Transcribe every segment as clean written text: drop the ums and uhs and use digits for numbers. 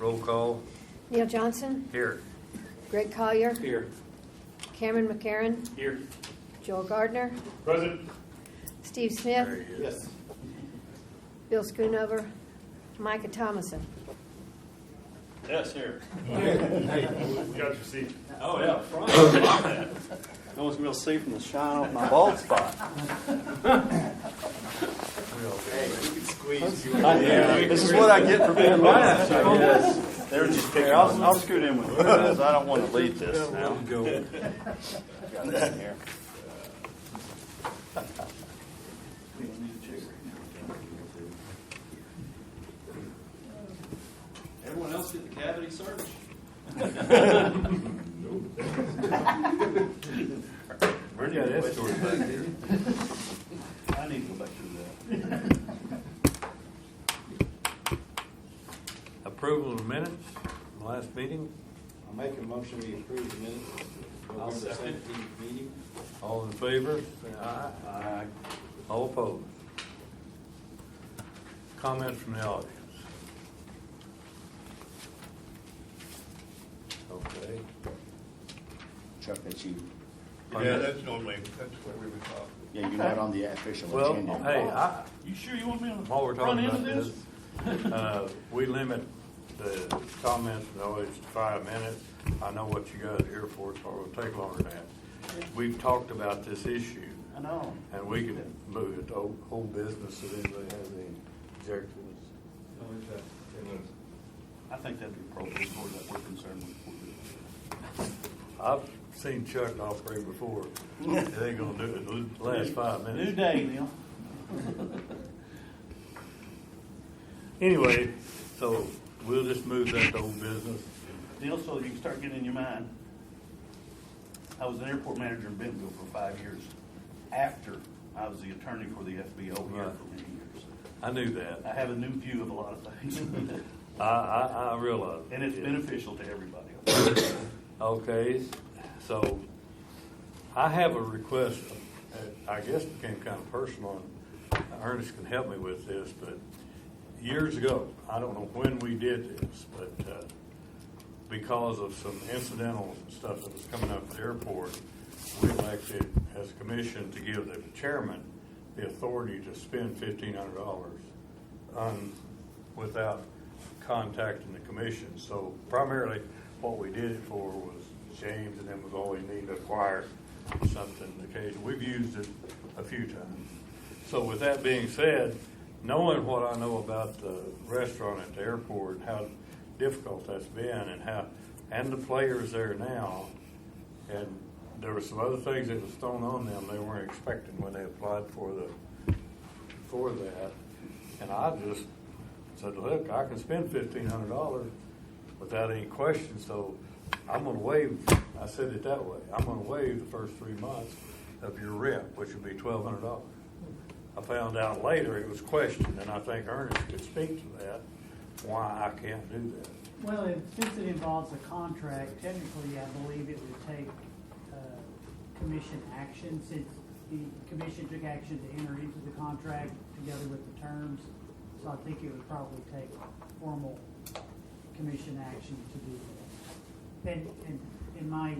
Roll call. Neil Johnson, Here. Greg Collier, Here. Cameron McCarron, Here. Joel Gardner, Present. Steve There Smith, he is. Yes. Bill Schoonover, Micah Thomason. Yes, here. Got your seat. Oh, yeah, front. I like that. No one's going to see from the shine off my bald spot. This is what I get for being last, I guess. They're just here. I'll scoot in with you guys. I don't want to lead this now. Go. Got it in here. Everyone else get the cavity search? Where'd you get escort back, did you? I need to go back through that. Approval of the minutes from last meeting. I'll make a motion we approve the minutes of I'll November second. 17th meeting. All in favor? Say aye. Aye. All opposed? Comments from the audience? Okay. Chuck, that's you. Yeah, that's normally, that's what we would talk. Yeah, you're not on the official Well, agenda. hey, You sure you want me on the while we're front talking end about of this, we limit the comments always to 5 minutes. I know what you guys are here for, so it'll take longer than that. We've talked about this issue, I know. and we can move it to whole business if anybody has any objections. I think that'd be appropriate for that we're concerned with. I've seen Chuck operate before. They ain't gonna do it in the last 5 New minutes. day, Neil. Anyway, so we'll just move that to old business. Neil, so you can start getting in your mind. I was an airport manager in Bentonville for 5 years after I was the attorney for the FBO here Right. for many years. I knew that. I have a new view of a lot of things. I realize. And it's Yeah. beneficial to everybody. Okay, so I have a request. I guess it became kind of personal, and Ernest can help me with this, but years ago, I don't know when we did this, but because of some incidental stuff that was coming up at the airport, we elected as a commission to give the chairman the authority to spend $1,500 without contacting the commission. So primarily, what we did it for was James, and then was always needing to acquire something occasionally. We've used it a few times. So with that being said, knowing what I know about the restaurant at the airport and how difficult that's been, and the players there now, and there were some other things that was thrown on them they weren't expecting when they applied for that. And I just said, look, I can spend $1,500 without any question, so I'm going to waive, I said it that way, I'm going to waive the first 3 months of your rent, which would be $1,200. I found out later it was questioned, and I think Ernest could speak to that, why I can't do that. Well, since it involves a contract, technically, I believe it would take commission action, since the commission took action to enter into the contract together with the terms. So I think it would probably take formal commission action to do that. And in my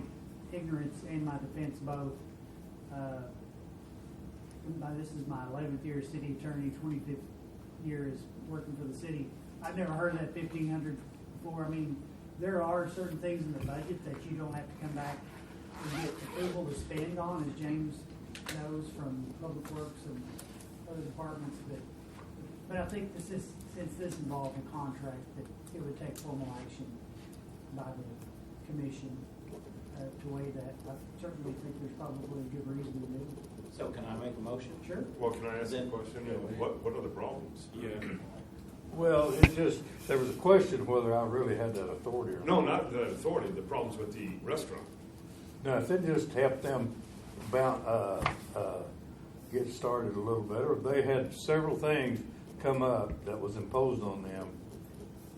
ignorance and my defense both, this is my 11th year as city attorney, 25th year as working for the city. I've never heard of that 1,500 before. I mean, there are certain things in the budget that you don't have to come back and get approval to spend on, as James knows from Public Works and other departments. But I think since this involves a contract, that it would take formal action by the commission to weigh that. I certainly think there's probably a good reason to do it. So can I make a motion? Sure. Well, can I ask a Then- question? Go ahead. What are the problems? Yeah. Well, it's just, there was a question whether I really had that authority or not. No, not the authority, the problems with the restaurant. Now, if it just helped them get started a little better, they had several things come up that was imposed on them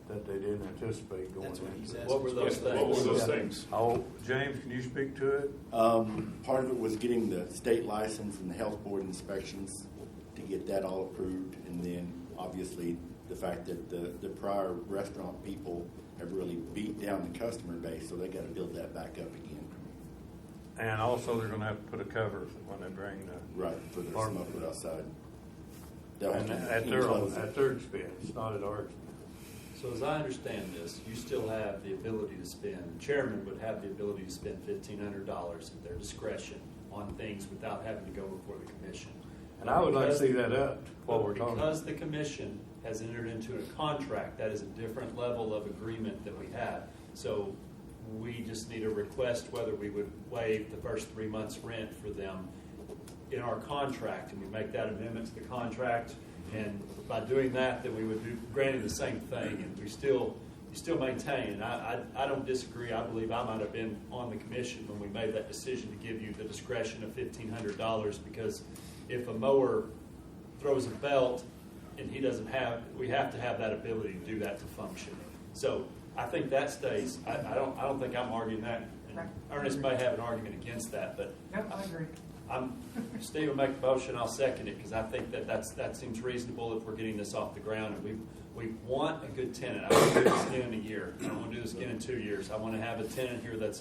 that they didn't anticipate going That's what he's into. asking. What were those things? What were those things? Oh, James, can you speak to it? Part of it was getting the state license and the health board inspections to get that all approved, and then obviously the fact that the prior restaurant people have really beat down the customer base, so they gotta build that back up again. And also, they're gonna have to put a cover when they bring the. Right, for the Or- smoker outside. They'll have And to at their, enclose it. at their expense, not at our expense. So as I understand this, you still have the ability to spend, the chairman would have the ability to spend $1,500 at their discretion on things without having to go before the commission. And I would like to Because- see that up, what we're talking about. Because the commission has entered into a contract, that is a different level of agreement that we have. So we just need a request whether we would waive the first 3 months' rent for them in our contract, and we make that amendment to the contract. And by doing that, then we would do, granting the same thing, and you still maintain. And I don't disagree. I believe I might have been on the commission when we made that decision to give you the discretion of $1,500, because if a mower throws a belt and he doesn't have, we have to have that ability to do that to function. So I think that stays. I don't think I'm arguing that. And Ernest may have an argument against that, but Yep, I agree. Steve will make the motion, I'll second it, because I think that seems reasonable if we're getting this off the ground. And we want a good tenant. I want to do this again in a year. I don't want to do this again in 2 years. I want to have a tenant here that's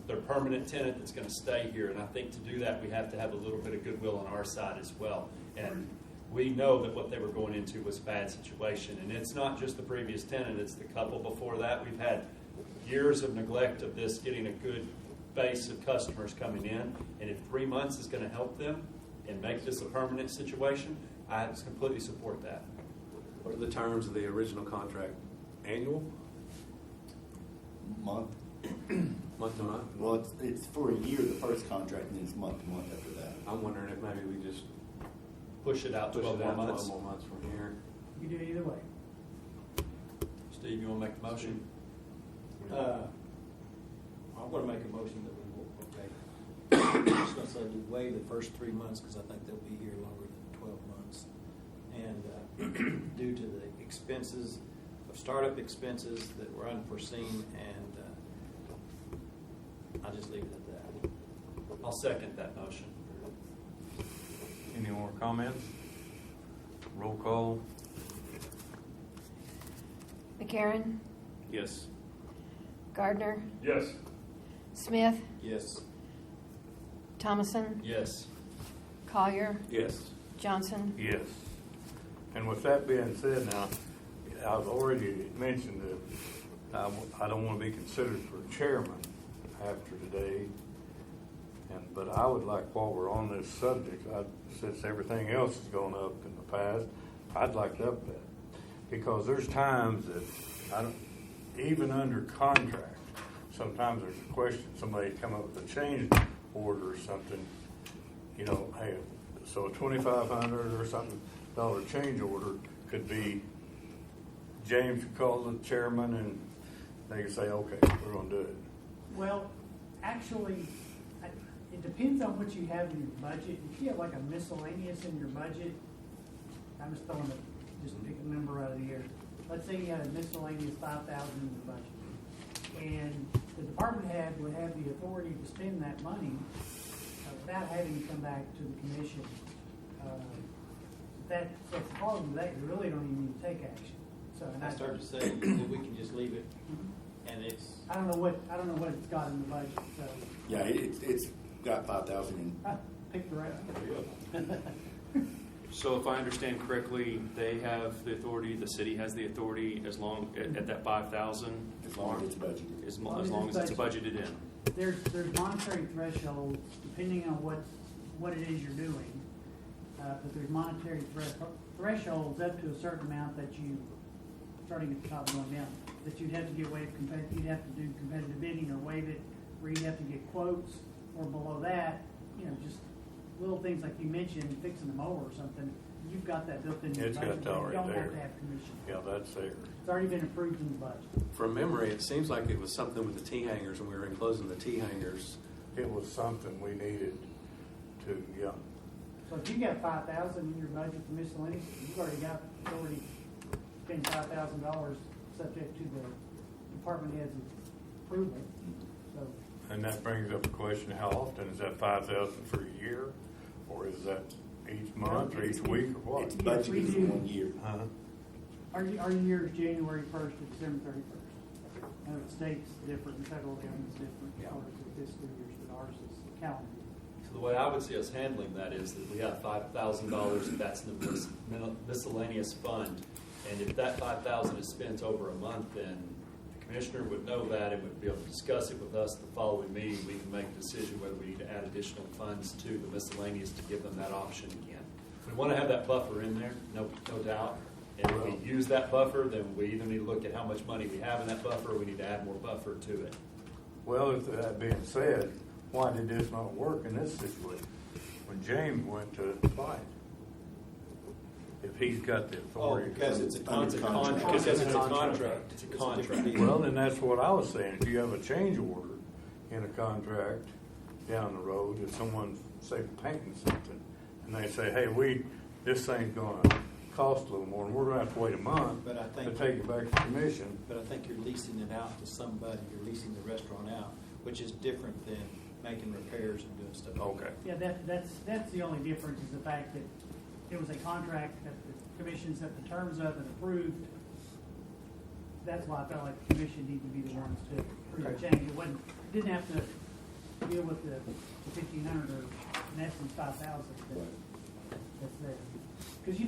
their permanent tenant that's going to stay here. And I think to do that, we have to have a little bit of goodwill on our side as well. And we know that what they were going into was a bad situation. And it's not just the previous tenant, it's the couple before that. We've had years of neglect of this getting a good base of customers coming in, and if 3 months is going to help them and make this a permanent situation, I completely support that. What are the terms of the original contract? Annual? Month. Month to month? Well, it's for a year, the first contract, and then it's month to month after that. I'm wondering if maybe we just Push it out push 12 it more out 12 months. more months from here. You do it either way. Steve, you want to make the motion? I'm gonna make a motion that we will, okay. I'm just gonna say we waive the first 3 months, because I think they'll be here longer than 12 months. And due to the expenses, of startup expenses that were unforeseen, and I'll just leave it at that. I'll second that motion. Any more comments? Roll call. McCarron, Yes. Gardner, Yes. Smith, Yes. Thomason, Yes. Collier, Yes. Johnson. Yes. And with that being said now, I've already mentioned that I don't want to be considered for chairman after today. But I would like, while we're on this subject, since everything else has gone up in the past, I'd like to up that. Because there's times that even under contract, sometimes there's a question, somebody come up with a change order or something, hey, so a $2,500 or something dollar change order could be, James could call the chairman and they could say, okay, we're gonna do it. Well, actually, it depends on what you have in your budget. If you have like a miscellaneous in your budget, I'm just pick a number out of the air. Let's say you had a miscellaneous 5,000 in your budget. And the department head would have the authority to spend that money without having to come back to the commission. That's the problem with that, you really don't even need to take action. So, and I started to say that we can just leave it, and it's, I don't know what it's got in the budget, so. Yeah, it's got 5,000 in. Pick the right. So if I understand correctly, they have the authority, the city has the authority as long, at that 5,000? As long as it's budgeted. As long as it's budgeted in. There's monetary thresholds depending on what it is you're doing. But there's monetary thresholds up to a certain amount that you, starting at the top and going down, that you'd have to get waived, you'd have to do competitive bidding or waive it, where you'd have to get quotes, or below that, just little things like you mentioned, fixing a mower or something, you've got that built in your It's budget. got that You already don't have there. to have commission. Yeah, that's there. It's already been approved in the budget. From memory, it seems like it was something with the T-hangers when we were enclosing the T-hangers. It was something we needed to, yeah. So if you got 5,000 in your budget for miscellaneous, you've already spent $5,000 subject to the department head's approval. So And that brings up the question, how often? Is that 5,000 for a year? Or is that each month or each week or what? It's budgeted for 1 year. Huh? Our year is January 1st to December 31st. And the state's different, and federal government's different as far as the fiscal years, but ours is calendar. So the way I would see us handling that is that we have $5,000, that's in the miscellaneous fund. And if that $5,000 is spent over a month, then the commissioner would know that and would be able to discuss it with us the following meeting. We can make a decision whether we need to add additional funds to the miscellaneous to give them that option again. We want to have that buffer in there, no doubt. And if we use that buffer, then we either need to look at how much money we have in that buffer, or we need to add more buffer to it. Well, if that being said, why did this not work in this situation? When James went to fight, if he's got the authority. because it's a Under contract. Because it's a It's contract. It's a a contract. different deal. Well, then that's what I was saying. If you have a change order in a contract down the road, if someone's, say, painting something, and they say, hey, this thing's gonna cost a little more, and we're gonna have to wait a month But I to think- take it back to commission. But I think you're leasing it out to somebody, you're leasing the restaurant out, which is different than making repairs and doing stuff. Okay. Yeah, that's the only difference, is the fact that it was a contract that the commission set the terms of and approved. That's why I felt like the commission needed to be the ones to approve the change. Didn't have to deal with the 1,500 or in essence 5,000 that's there. Because you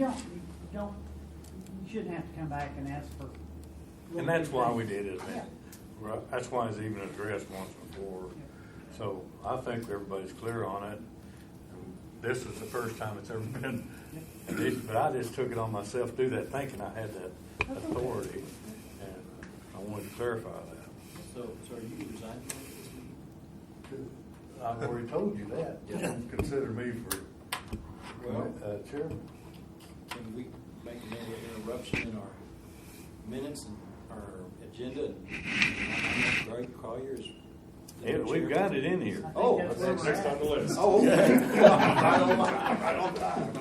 shouldn't have to come back and ask for. And that's why we did it, Yeah. man. Right, that's why it's even addressed once before. So I think everybody's clear on it. And this is the first time it's ever been, but I just took it on myself to do that, thinking I had that authority. And I wanted to clarify that. So are you resigning this meeting? I've already told you that. You don't consider me for Well- chairman. Can we make an interruption in our minutes and our agenda? And Greg Collier is. the Yeah, we've got it in here. I think Oh, that's where That's we're next at. on the list. Oh, okay. Right on time.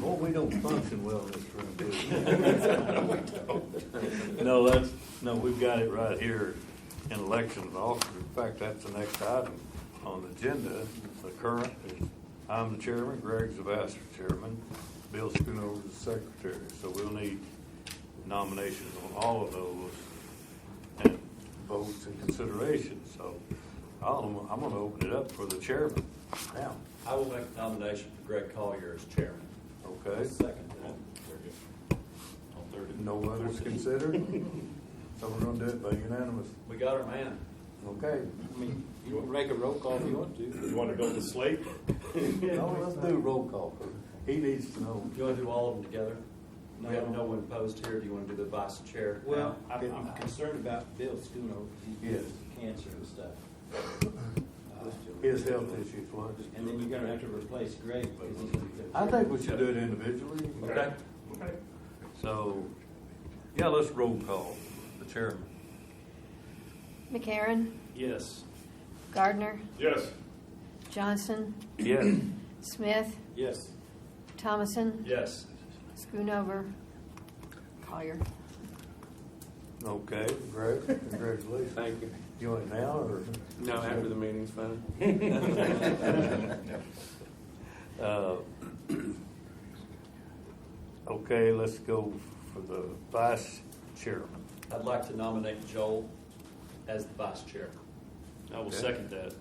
Well, we don't function well in this room, do we? No, we've got it right here in election of officers. In fact, that's the next item on the agenda. The current is, I'm the chairman, Greg's the vice chairman, Bill Schoonover is the secretary. So we'll need nominations on all of those and votes and consideration. So I'm gonna open it up for the chairman now, I will make a nomination for Greg Collier as chairman. okay? Second. No others considered? So we're gonna do it by unanimous. We got our man. Okay. I mean, you can make a roll call if you want to. You want to build a slate? No, let's do a roll call. He needs to know. Do you want to do all of them together? We have No. no one opposed here. Do you want to do the vice chair? Well, I'm concerned about Bill Schoonover, because Yes. he's cancer and stuff. His health issues was. And then you're gonna have to replace Greg, because he's gonna be. I think we should do it individually. Okay. Okay. So, yeah, let's roll call the chairman. McCarron, Yes. Gardner, Yes. Johnson, Yes. Smith, Yes. Thomason, Yes. Schoonover, Collier. Okay, Greg, congratulations. Thank you. You want it now or? No, after the meeting's fine. Okay, let's go for the vice chairman. I'd like to nominate Joel as the vice chair. I will Okay. second that.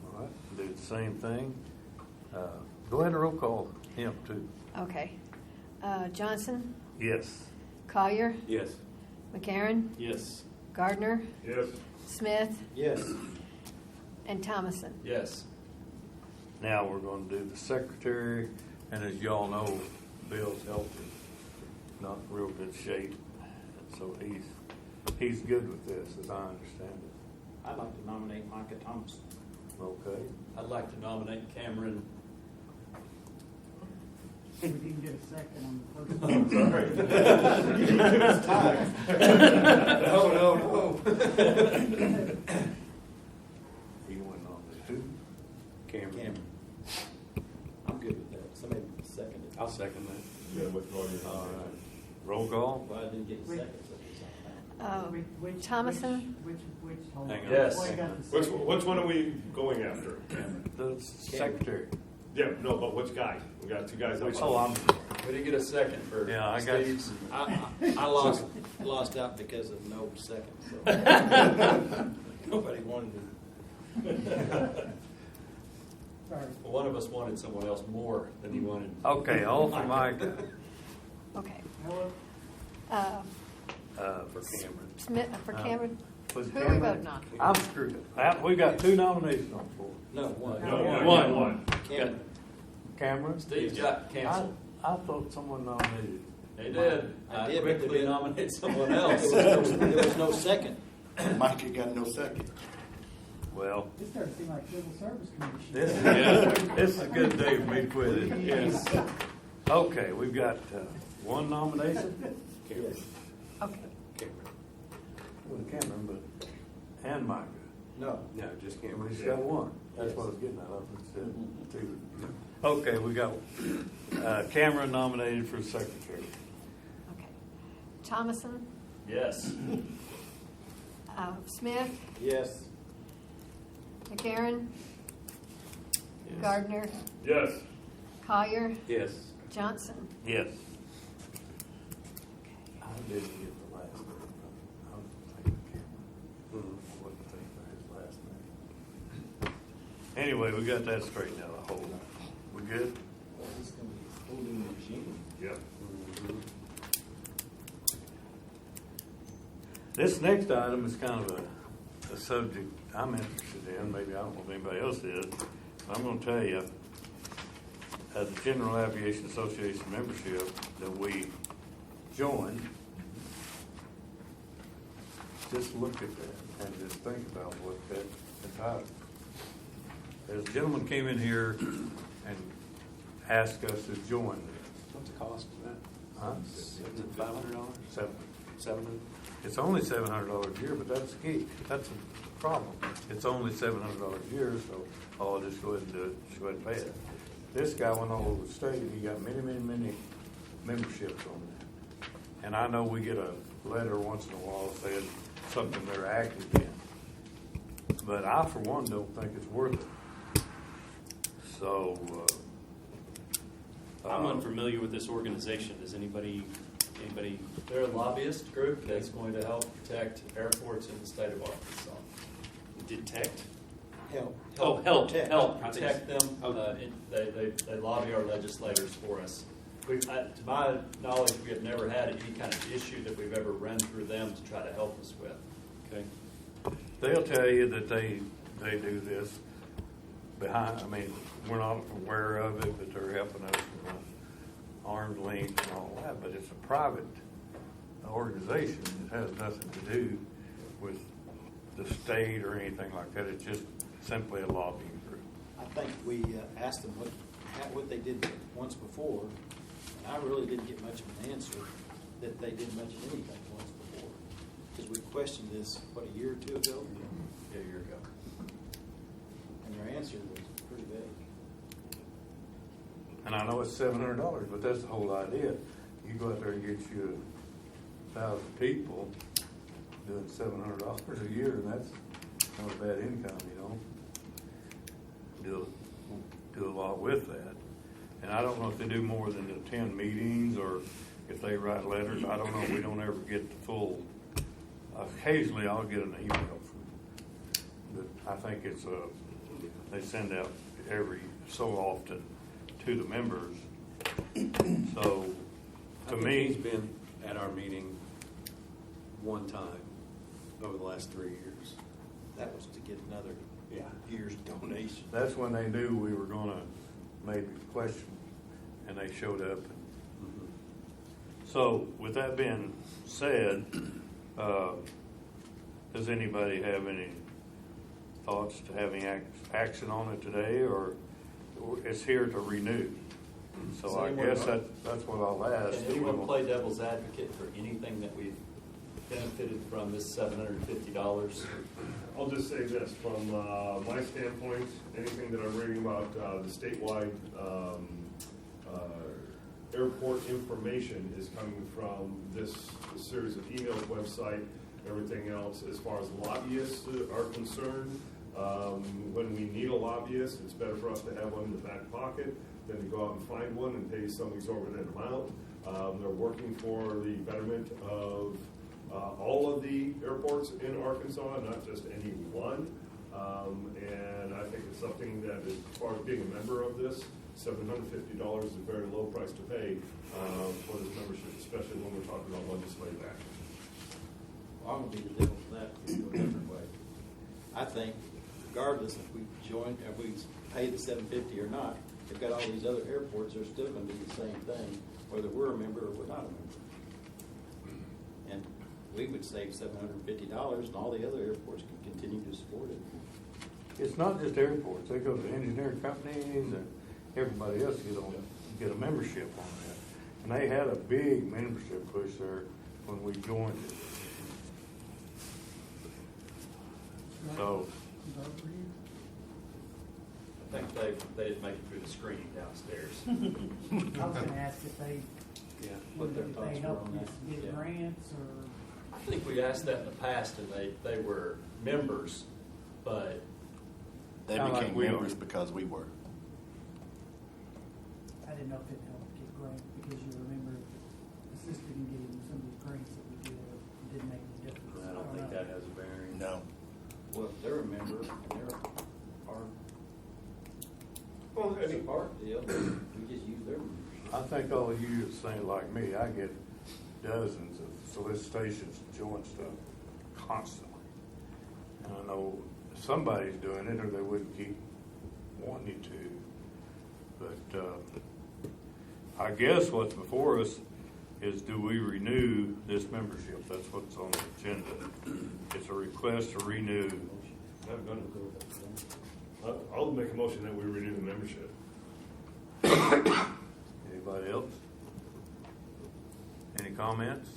All right, do the same thing. Go ahead and roll call him too. Okay. Johnson, Yes. Collier, Yes. McCarron, Yes. Gardner, Yes. Smith, Yes. and Thomason. Yes. Now we're going to do the secretary, and as y'all know, Bill's health is not in real good shape, and so he's good with this, as I understand it. I'd like to nominate Micah Thompson. Okay. I'd like to nominate Cameron. We didn't get a second on the first one. No. He went on the two. Cameron. I'm good with that. Somebody second it. I'll second that. You gotta withdraw your All nomination. right. Roll call. Well, I didn't get a Wait. second, so it's all right. Which- Thomason? Which, hold on. Hang on. Yes. Boy, you got the Which, second. which one are we going after? The secretary. Yeah, no, but which guy? We got two guys. Oh, I'm We didn't get a second for Yeah, I got- Steve's. I lost out because of no second, so. Nobody wanted it. Sorry. Well, one of us wanted someone else more than he wanted. Okay, all for Micah, Okay. Hello? For Cameron. Smith, for Cameron, Was who are we Cameron? voting on? I'm screwed up. We got 2 nominations on the board. No, one. No, One. Cameron. Cameron? Steve got canceled. I thought someone nominated. They did. I I did, but quickly they- nominated someone There else. was no second. Mike, you got no second. Well, This starts to seem like civil service commission. this is a good day for me to quit it. Yes. Okay, we've got one nomination. Cameron. Okay. Cameron. Well, Cameron, but, and Micah. No. No, just We Cameron. just got one. That's what I was getting at. Instead of 2. Okay, we got Cameron nominated for secretary. Okay. Thomason, Yes. Smith, Yes. McCarron, Yes. Gardner, Yes. Collier, Yes. Johnson. Yes. I didn't get the last name. I was thinking Cameron. I wasn't thinking of his last name. Anyway, we got that straightened out. I hope. We good? This is gonna be a whole new regime. Yep. This next item is kind of a subject I'm interested in. Maybe I don't know if anybody else is. But I'm going to tell you, as a General Aviation Association membership that we joined, just look at that and just think about what that entitled. There's a gentleman came in here and asked us to join this. What's the cost of that? Huh? Is it $500? Seven. $700? It's only $700 a year, but that's key. That's a problem. It's only $700 a year, so I'll just go ahead and do it. Just go ahead and pay it. This guy went all over the state, and he got many, many, many memberships on that. And I know we get a letter once in a while saying something they're active in. But I, for one, don't think it's worth it. So, I'm unfamiliar with this organization. Does anybody? They're a lobbyist group that's going to help protect airports in the state of Arkansas. Detect? Help. Help Protect them. They lobby our legislators for us. To my knowledge, we have never had any kind of issue that we've ever run through them to try to help us with. Okay. they'll tell you that they do this behind, I mean, we're not aware of it, but they're helping us from arm's length and all that, but it's a private organization. It has nothing to do with the state or anything like that. It's just simply a lobbying group. I think we asked them what they did once before, and I really didn't get much of an answer that they didn't mention anything once before. Because we questioned this, a year or two ago? Yeah, a year ago. And their answer was pretty vague. And I know it's $700, but that's the whole idea. You go out there and get you 1,000 people doing $700 a year, and that's not a bad income, you know. Do a lot with that. And I don't know if they do more than attend meetings or if they write letters. I don't know. We don't ever get the full. Occasionally, I'll get an email from, but I think it's they send out every so often to the members. So, to I think me, he's been at our meeting one time over the last 3 years. That was to get another year's donation. that's when they knew we were going to maybe question, and they showed up. So, with that being said, does anybody have any thoughts to having action on it today, or it's here to renew? So I guess that's what I'll ask. Can anyone play devil's advocate for anything that we've benefited from this $750? I'll just say this, from my standpoint, anything that I'm reading about the statewide airport information is coming from this series of emails, website, everything else. As far as lobbyists are concerned, when we need a lobbyist, it's better for us to have one in the back pocket than to go out and find one and pay some exorbitant amount. They're working for the betterment of all of the airports in Arkansas, not just any one. And I think it's something that, as far as being a member of this, $750 is a very low price to pay for this membership, especially when we're talking about legislative action. Well, I'm gonna be the devil's advocate in a different way. I think regardless if we pay the $750 or not, they've got all these other airports, they're still gonna do the same thing, whether we're a member or we're not a member. And we would save $750 and all the other airports can continue to support it. It's not just airports, they go to engineering companies and everybody else get a membership on that. And they had a big membership push there when we joined it. So, Vote for you. I think they didn't make it through the screening downstairs. I was gonna ask if they, What their if thoughts they were help on us that. get Yeah. grants or. I think we asked that in the past, and they were members, but They Kinda like became we are. members because we were. I didn't know if it helped get grants because you remember assisted in getting some of these grants that we did. It didn't make any difference. I don't think that has a bearing. No. Well, if they're a member and they're part, Well, it's a part deal, we just use their membership. I think all of you that's saying like me, I get dozens of solicitations to join stuff constantly. And I know somebody's doing it or they wouldn't keep wanting you to. But I guess what's before us is, do we renew this membership? That's what's on the agenda. It's a request to renew. I'm gonna go with that. I'll make a motion that we renew the membership. Anybody else? Any comments?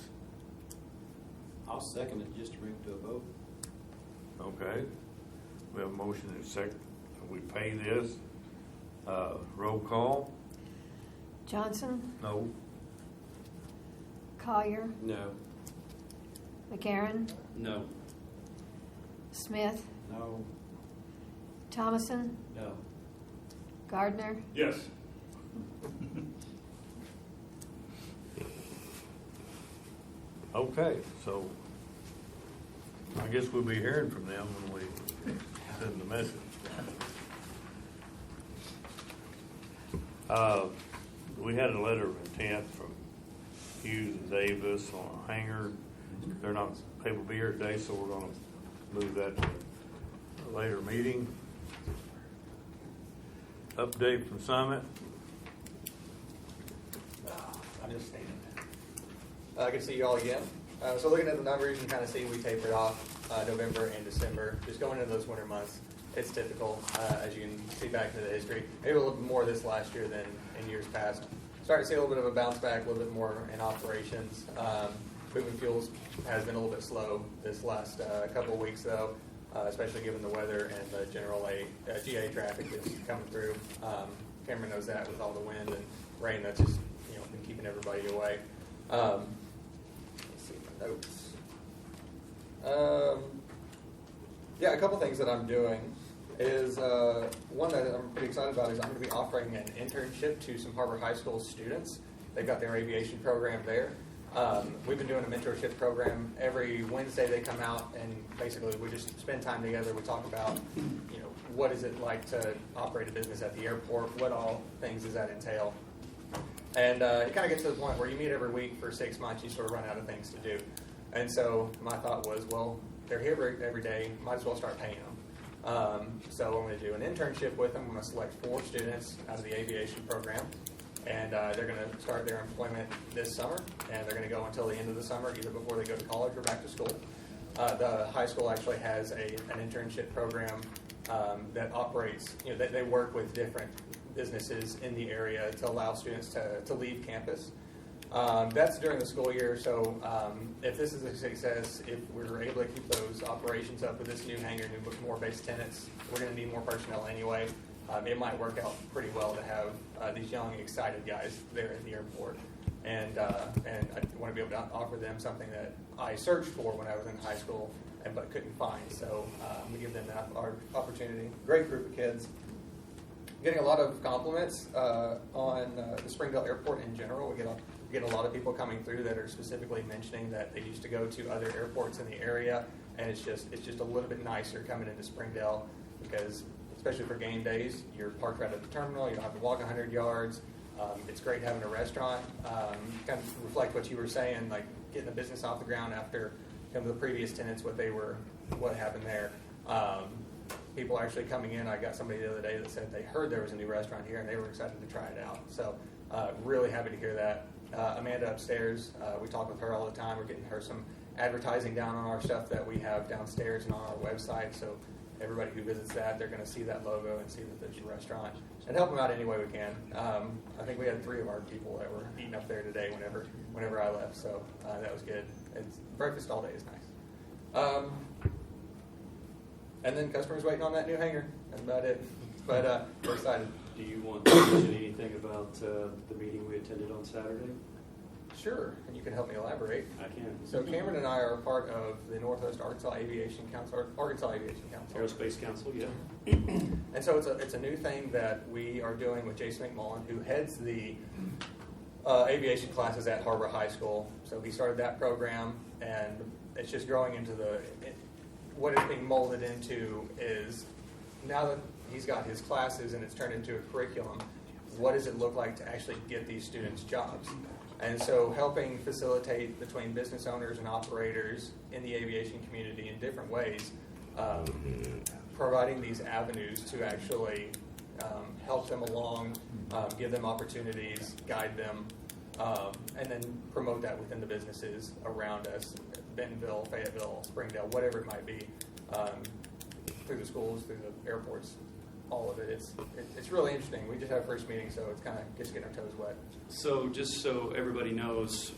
I'll second it just to bring it to a vote. Okay. We have a motion and a second. We pay this. Roll call? Johnson, No. Collier, No. McCarron, No. Smith, No, Thomason, No. Gardner, Yes. Okay, so I guess we'll be hearing from them when we send the message. We had a letter of intent from Hughes and Davis on a hangar. They're not able to be here today, so we're gonna move that to a later meeting. Update from Summit. I'm just standing. Good to see you all again. So looking at the numbers, you can kind of see we tapered off November and December. Just going into those winter months, it's typical, as you can see back into the history. Maybe a little bit more this last year than in years past. Starting to see a little bit of a bounce back, a little bit more in operations. Moving fuels has been a little bit slow this last couple of weeks, though, especially given the weather and the general GA traffic that's coming through. Cameron knows that with all the wind and rain that's just been keeping everybody away. Let's see my notes. Yeah, a couple things that I'm doing is one that I'm pretty excited about is I'm going to be offering an internship to some Harbor High School students. They've got their aviation program there. We've been doing a mentorship program. Every Wednesday they come out and basically we just spend time together. We talk about, what is it like to operate a business at the airport? What all things does that entail? And it kind of gets to the point where you meet every week for 6 months, you sort of run out of things to do. And so my thought was, well, they're here every day, might as well start paying them. So I'm going to do an internship with them. I'm going to select 4 students out of the aviation program. And they're going to start their employment this summer, and they're going to go until the end of the summer, either before they go to college or back to school. The high school actually has an internship program that operates, they work with different businesses in the area to allow students to leave campus. That's during the school year, so if this is a success, if we're able to keep those operations up with this new hangar, more base tenants, we're going to need more personnel anyway. It might work out pretty well to have these young, excited guys there at the airport. And I want to be able to offer them something that I searched for when I was in high school but couldn't find. So I'm going to give them that opportunity. Great group of kids. getting a lot of compliments on the Springdale Airport in general. We get a lot of people coming through that are specifically mentioning that they used to go to other airports in the area, and it's just a little bit nicer coming into Springdale because, especially for game days, you're parked right at the terminal. You don't have to walk 100 yards. It's great having a restaurant. Kind of reflect what you were saying, like getting the business off the ground after some of the previous tenants, what happened there. People actually coming in. I got somebody the other day that said they heard there was a new restaurant here and they were excited to try it out. So really happy to hear that. Amanda upstairs, we talk with her all the time. We're getting her some advertising down on our stuff that we have downstairs and on our website. So everybody who visits that, they're going to see that logo and see that there's a restaurant and help them out any way we can. I think we had 3 of our people that were eating up there today whenever I left. So that was good. Breakfast all day is nice. And then customers waiting on that new hangar. That's about it. But we're excited. Do you want to mention anything about the meeting we attended on Saturday? Sure, and you can help me elaborate. I can. So Cameron and I are a part of the Northwest Arkansas Aviation Council, Arkansas Aviation Council. Aerospace Council, yeah. And so it's a new thing that we are doing with Jason McMullen, who heads the aviation classes at Harbor High School. So he started that program, and it's just growing into what it's being molded into is now that he's got his classes and it's turned into a curriculum, what does it look like to actually get these students jobs? And so helping facilitate between business owners and operators in the aviation community in different ways, providing these avenues to actually help them along, give them opportunities, guide them, and then promote that within the businesses around us, Bentonville, Fayetteville, Springdale, whatever it might be, through the schools, through the airports, all of it. It's really interesting. We just had our first meeting, so it's kind of just getting our toes wet. So just so everybody knows,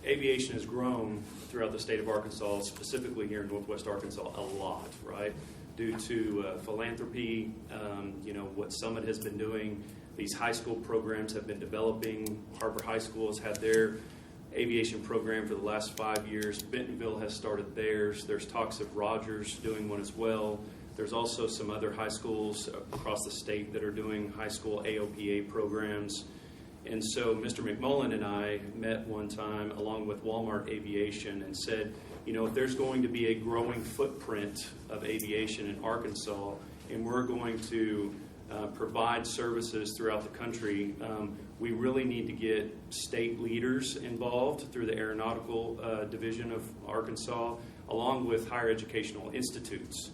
aviation has grown throughout the state of Arkansas, specifically here in Northwest Arkansas, a lot, right? Due to philanthropy, what Summit has been doing. These high school programs have been developing. Harbor High School has had their aviation program for the last 5 years. Bentonville has started theirs. There's talks of Rogers doing one as well. There's also some other high schools across the state that are doing high school AOPA programs. And so Mr. McMullen and I met one time along with Walmart Aviation and said, if there's going to be a growing footprint of aviation in Arkansas and we're going to provide services throughout the country, we really need to get state leaders involved through the Aeronautical Division of Arkansas, along with higher educational institutes,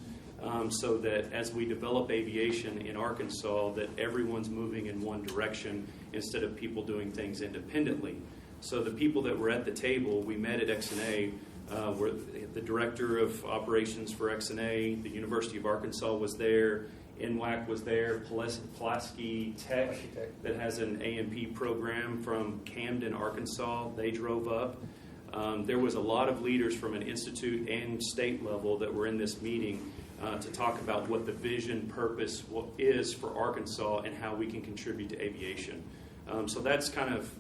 so that as we develop aviation in Arkansas, that everyone's moving in one direction instead of people doing things independently. So the people that were at the table, we met at XNA, were the director of operations for XNA, the University of Arkansas was there, NWAC was there, Pulaski Tech that has an A&P program from Camden, Arkansas, they drove up. There was a lot of leaders from an institute and state level that were in this meeting to talk about what the vision, purpose is for Arkansas and how we can contribute to aviation. So that's kind of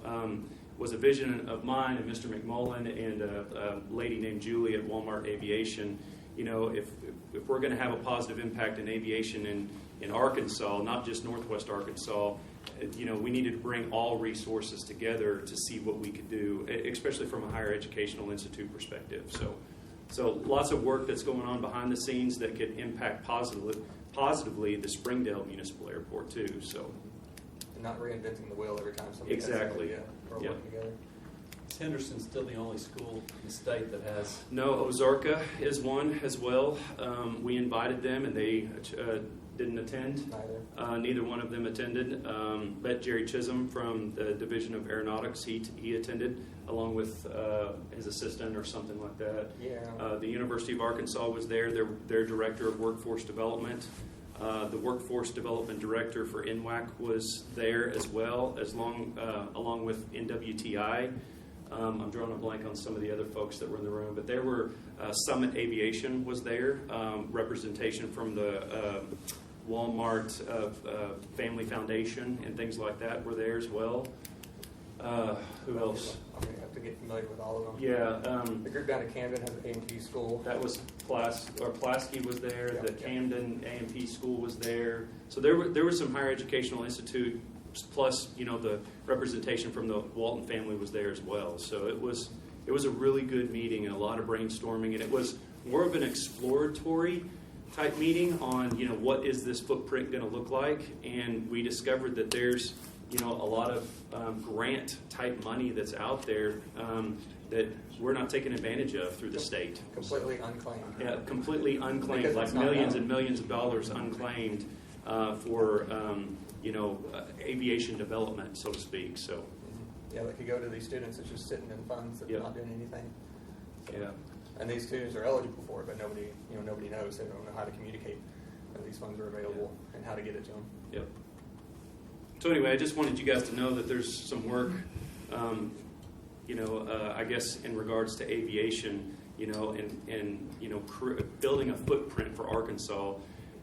was a vision of mine and Mr. McMullen and a lady named Julie at Walmart Aviation. If we're going to have a positive impact in aviation in Arkansas, not just Northwest Arkansas, we needed to bring all resources together to see what we could do, especially from a higher educational institute perspective. So lots of work that's going on behind the scenes that could impact positively the Springdale Municipal Airport too. So, And not reinventing the wheel every time somebody exactly. has an idea or working together. Is Henderson still the only school in the state that has? No, Ozarka is one as well. We invited them and they didn't attend. Neither one of them attended. But Jerry Chisholm from the Division of Aeronautics, he attended along with his assistant or something like that. Yeah. The University of Arkansas was there. Their director of workforce development. The workforce development director for NWAC was there as well, along with NWTI. I'm drawing a blank on some of the other folks that were in the room, but there were Summit Aviation was there, representation from the Walmart Family Foundation and things like that were there as well. Who else? I'm going to have to get familiar with all of them. Yeah, The group down at Camden has an A&P school. that was Pulaski was there, Yep, the yep. Camden A&P school was there. So there were some higher educational institute, plus, you know, the representation from the Walton family was there as well. So it was a really good meeting and a lot of brainstorming, and it was more of an exploratory type meeting on, you know, what is this footprint going to look like, and we discovered that there's, you know, a lot of grant type money that's out there that we're not taking advantage of through the state. Completely unclaimed. Yeah, completely unclaimed, Because like it's not millions done. and millions of dollars unclaimed for, you know, aviation development, so to speak. So, Yeah, that could go to these students that's just sitting in funds that are Yep. not doing anything. yeah. And these students are eligible for it, but nobody knows. They don't know how to communicate that these funds are available and how to get it to them. Yep. So anyway, I just wanted you guys to know that there's some work, I guess in regards to aviation, you know, and you know, building a footprint for Arkansas.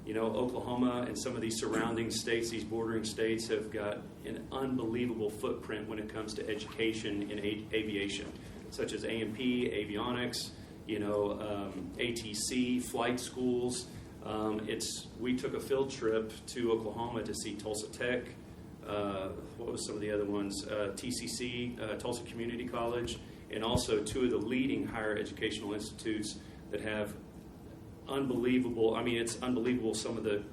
You know, Oklahoma and some of these surrounding states, these bordering states, have got an unbelievable footprint when it comes to education in aviation, such as A&P, avionics, you know, ATC, flight schools. We took a field trip to Oklahoma to see Tulsa Tech. What was some of the other ones? TCC, Tulsa Community College, and also two of the leading higher educational institutes that have unbelievable. I mean, it's unbelievable some of the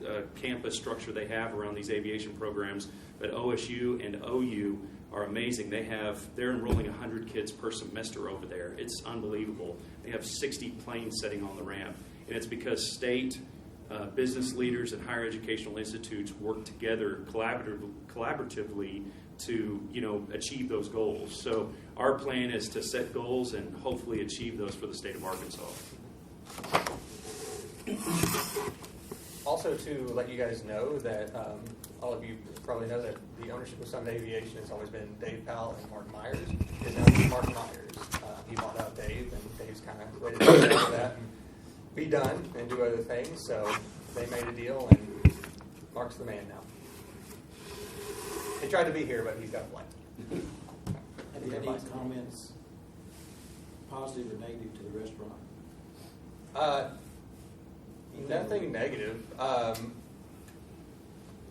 campus structure they have around these aviation programs. But OSU and OU are amazing. They're enrolling 100 kids per semester over there. It's unbelievable. They have 60 planes sitting on the ramp, and it's because state business leaders and higher educational institutes work together collaboratively to, you know, achieve those goals. So our plan is to set goals and hopefully achieve those for the state of Arkansas. Also, to let you guys know that all of you probably know that the ownership of Summit Aviation has always been Dave Powell and Mark Myers. Is now Mark Myers. He bought out Dave, and Dave's kind of ready to get out of that and be done and do other things. So they made a deal, and Mark's the man now. He tried to be here, but he's got a flight. Have you had any comments, positive or negative, to the restaurant? Nothing negative.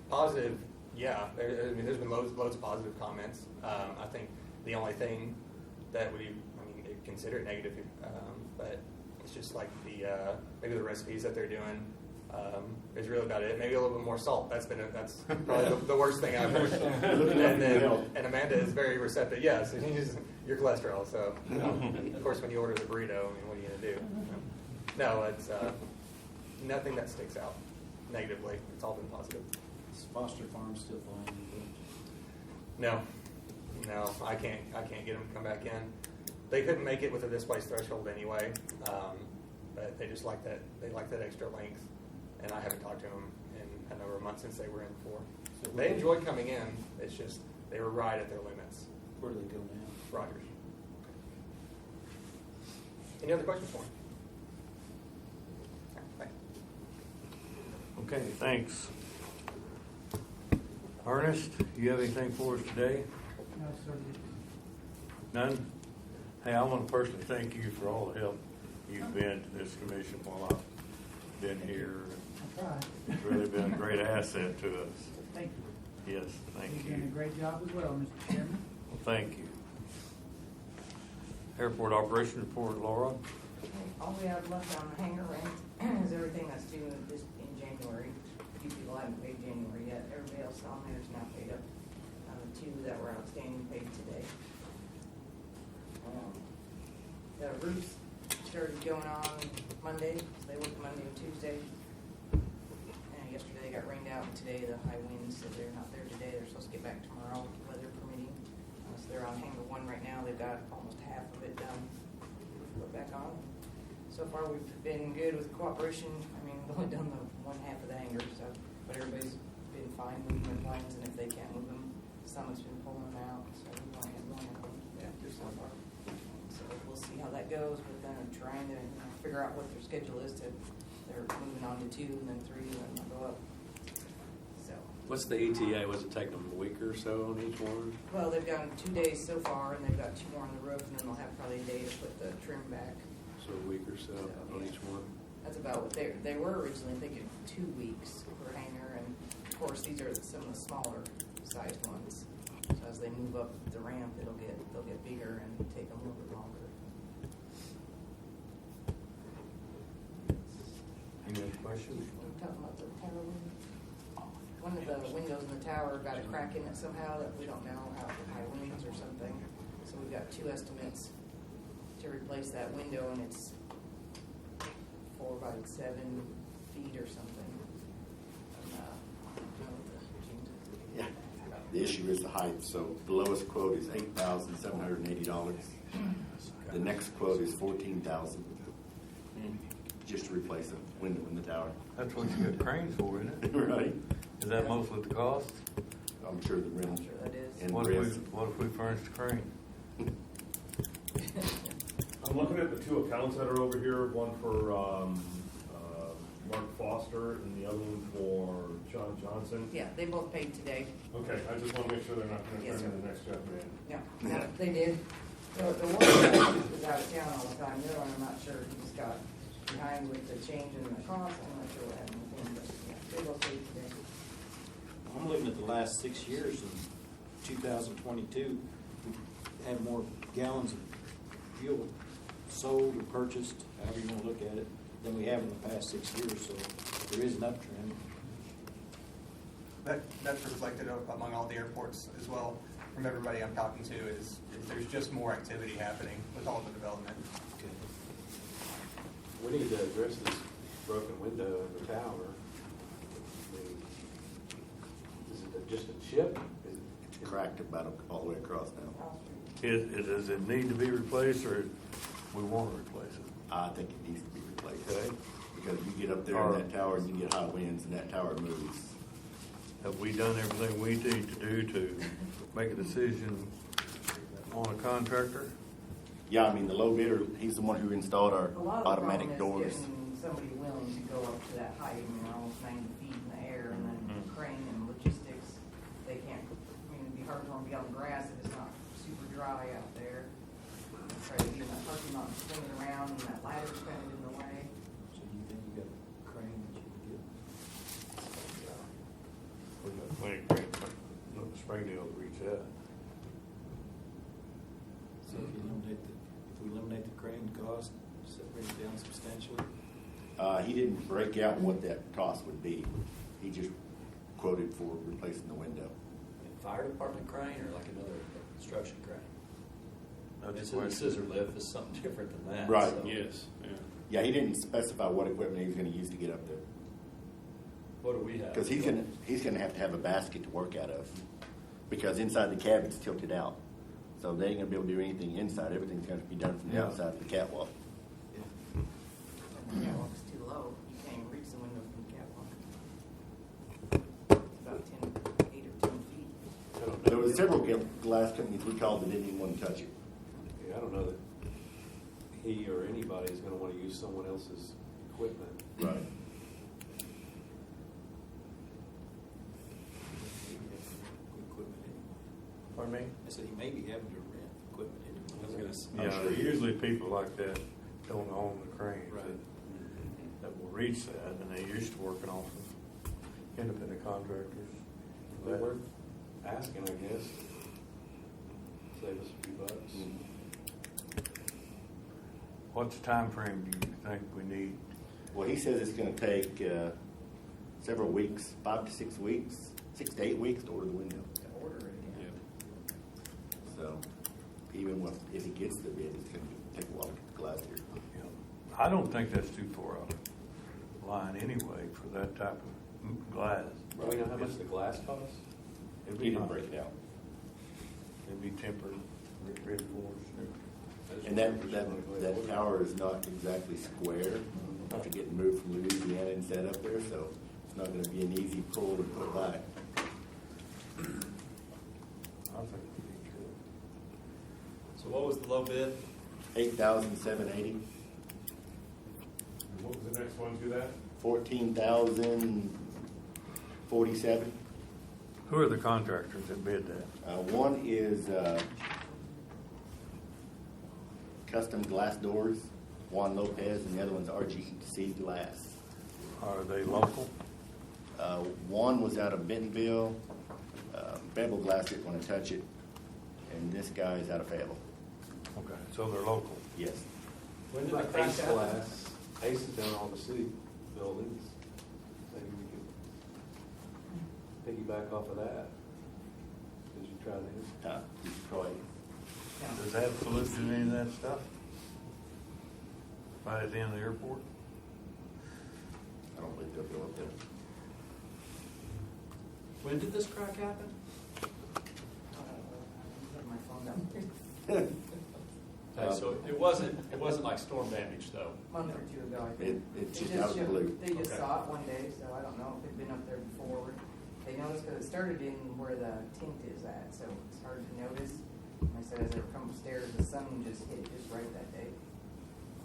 Positive, yeah. There's been loads of positive comments. I think the only thing that consider it negative, but it's just like maybe the recipes that they're doing is really about it. Maybe a little bit more salt. That's probably the worst thing I've heard. And Amanda is very receptive. Yes, your cholesterol. So of course, when you order the burrito, what are you going to do? No, it's nothing that sticks out negatively. It's all been positive. Is Foster Farm still flying? No, I can't get them to come back in. They couldn't make it with a displaced threshold anyway, but they just like that. They like that extra length, and I haven't talked to them in a number of months since they were in before. So they enjoyed coming in. It's just they were right at their limits. Where do they go now? Rogers. Any other questions for me? Thanks. Okay, thanks. Ernest, you have anything for us today? No, sir. None? Hey, I want to personally thank you for all the help you've been to this commission while I've been here. I tried. It's really been a great asset to us. Thank you. Yes, thank You've done a you. great job as well, Mr. Chairman. Well, thank you. Airport operation report, Laura. All we have left on the hangar rent is everything that's due in January. Few people haven't paid January yet. Everybody else on there is now paid up. The two that were outstanding paid today. The roofs started going on Monday, so they worked Monday and Tuesday. And yesterday they got rained out, and today the high winds, so they're not there today. They're supposed to get back tomorrow, weather permitting. So they're on hangar 1 right now. They've got almost half of it done. Put back on. So far, we've been good with cooperation. I mean, we've only done the one half of the hangar, so but everybody's been fine moving their planes, and if they can't move them, Summit's been pulling them out. So we want to have one after so far. So we'll see how that goes. But then I'm trying to figure out what their schedule is. They're moving on to 2 and then 3, and then they'll go up. So What's the ETA? Was it taking them a week or so on each one? Well, they've done 2 days so far, and they've got 2 more on the roof, and then they'll have probably a day to put the trim back. So a week or so on each one? That's about what they were originally thinking, 2 weeks per hanger, and of course, these are some of the smaller sized ones. So as they move up the ramp, they'll get bigger and take them a little bit longer. Any other questions? I'm talking about the tower window. One of the windows in the tower got a crack in it somehow that we don't know, how high winds or something. So we've got 2 estimates to replace that window, and it's 4 by 7 feet or something. And, I don't know what the change is. Yeah. The issue is the height, so the lowest quote is $8,780. The next quote is $14,000 just to replace a window in the tower. That's what you get cranes for, isn't it? Right. Is that mostly the cost? I'm sure the rental. I'm sure that is. And What risk. if we furnished a crane? I'm looking at the 2 accounts that are over here, one for Mark Foster and the other one for John Johnson. Yeah, they both paid today. Okay, I just want to make sure they're not going to Yes, turn sir. in the next Jeff man. Yeah, they did. The one is out of town all the time. The other one, I'm not sure. He just got behind with the change in the cost. I'm not sure what happened with him, but yeah, they both paid today. I'm looking at the last 6 years, in 2022, we had more gallons of fuel sold or purchased, however you want to look at it, than we have in the past 6 years, so there is an uptrend. That's reflected among all the airports as well. From everybody I'm talking to, is there's just more activity happening with all the development. Okay. We need to address this broken window in the tower. I mean, is it just a chip? Is it Cracked about all the way across now. Does it need to be replaced, or we want to replace it? I think it needs to be replaced. Okay. Because you get up there in that tower and you get high winds and that tower moves. Have we done everything we need to do to make a decision on a contractor? Yeah, I mean, the low bidder, he's the one who installed our A lot of the automatic problem doors. is getting somebody willing to go up to that height, almost 90 feet in the air, and then crane and logistics, they can't, it'd be hard for them to be on the grass if it's not super dry out there. Try to be in that parking lot and swing it around, and that ladder's kind of in the way. So do you think you got a crane that you can get? We got plenty of cranes, but Springdale will reach that. So if we eliminate the crane cost, does that bring it down substantially? He didn't break out what that cost would be. He just quoted for replacing the window. Fire department crane or like another construction crane? That's It's the a question. scissor lift is something different than that. Right. so- Yes, yeah. Yeah, he didn't specify what equipment he was going to use to get up there. What do we have? Because he's going to have a basket to work out of. Because inside the cabin's tilted out. So they ain't going to be able to do anything inside. Everything's going to be done from the Yeah. outside of the catwalk. The catwalk's too low, you can't even reach the window from the catwalk. It's about 8 or 10 feet. There was several glass companies we called that didn't even want to touch it. Yeah, I don't know that he or anybody is going to want to use someone else's equipment. Right. Equipment anyway. Pardon me? I said he may be having to rent equipment anyway. I was gonna say, Yeah, usually people like that don't own the cranes Right. that will reach that, and they used to working off of independent contractors. But worth asking, I guess. Save us a few bucks. What's the time frame do you think we need? Well, he says it's going to take several weeks, 5 to 6 weeks, 6 to 8 weeks to order the window. To order it, yeah. So even if he gets the bid, it's going to take a while to get the glass here. You know, I don't think that's too far out of line anyway for that type of glass. Do we know how much the glass costs? It'd He be didn't not- break it out. It'd be tempered, reinforced. And that tower is not exactly square. After getting moved from Louisiana and set up there, so it's not going to be an easy pull to put back. I think it'd be good. So what was the low bid? 8,780, And what was the next one to that? 14,047. Who are the contractors that bid that? One is Custom Glass Doors, Juan Lopez, and the other one's RGC Glass. Are they local? One was out of Bentonville. Bevel Glass didn't want to touch it, and this guy is out of Fayetteville. Okay, so they're local. Yes. When did the Ace Glass, Ace has done all the city buildings. Maybe we could piggyback off of that. Did you try this? Troy. Does that solution any of that stuff? Right at the end of the airport? I don't believe they'll go up there. When did this crack happen? Put my phone down there. Okay, so it wasn't like storm damage though. A month or two ago, I think. It's They just out of the blue. They just Okay. saw it one day, so I don't know if they've been up there before. They noticed because it started in where the tint is at, so it's hard to notice. And I said as they come upstairs, the sun just hit just right that day.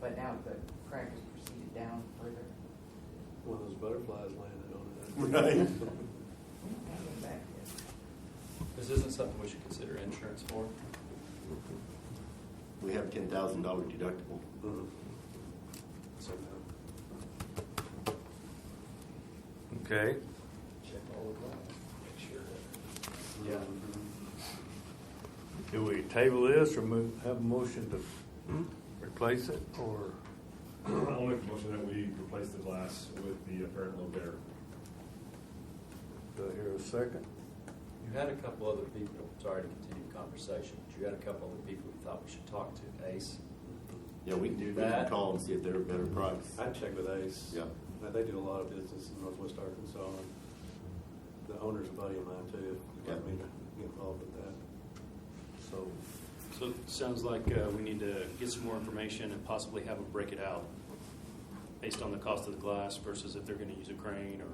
But now the crack has proceeded down further. One of those butterflies landed on it. Right. Haven't been back yet. This isn't something we should consider insurance for. We have $10,000 deductible. Mhm. So Okay. Check all the glass, make sure that. yeah. Do we table this or have a motion to replace it, or? I'll make a motion that we replace the glass with the apparent low bidder. Do I hear a second? You had a couple other people, sorry to continue the conversation, but you had a couple other people you thought we should talk to. Ace? Yeah, we can Do we can that. call and see if they're a better price. I'd check with Ace. Yeah. They do a lot of business in Northwest Arkansas. And the owner's a buddy of mine too. If you want me to get involved with that. So it sounds like we need to get some more information and possibly have them break it out based on the cost of the glass versus if they're going to use a crane or,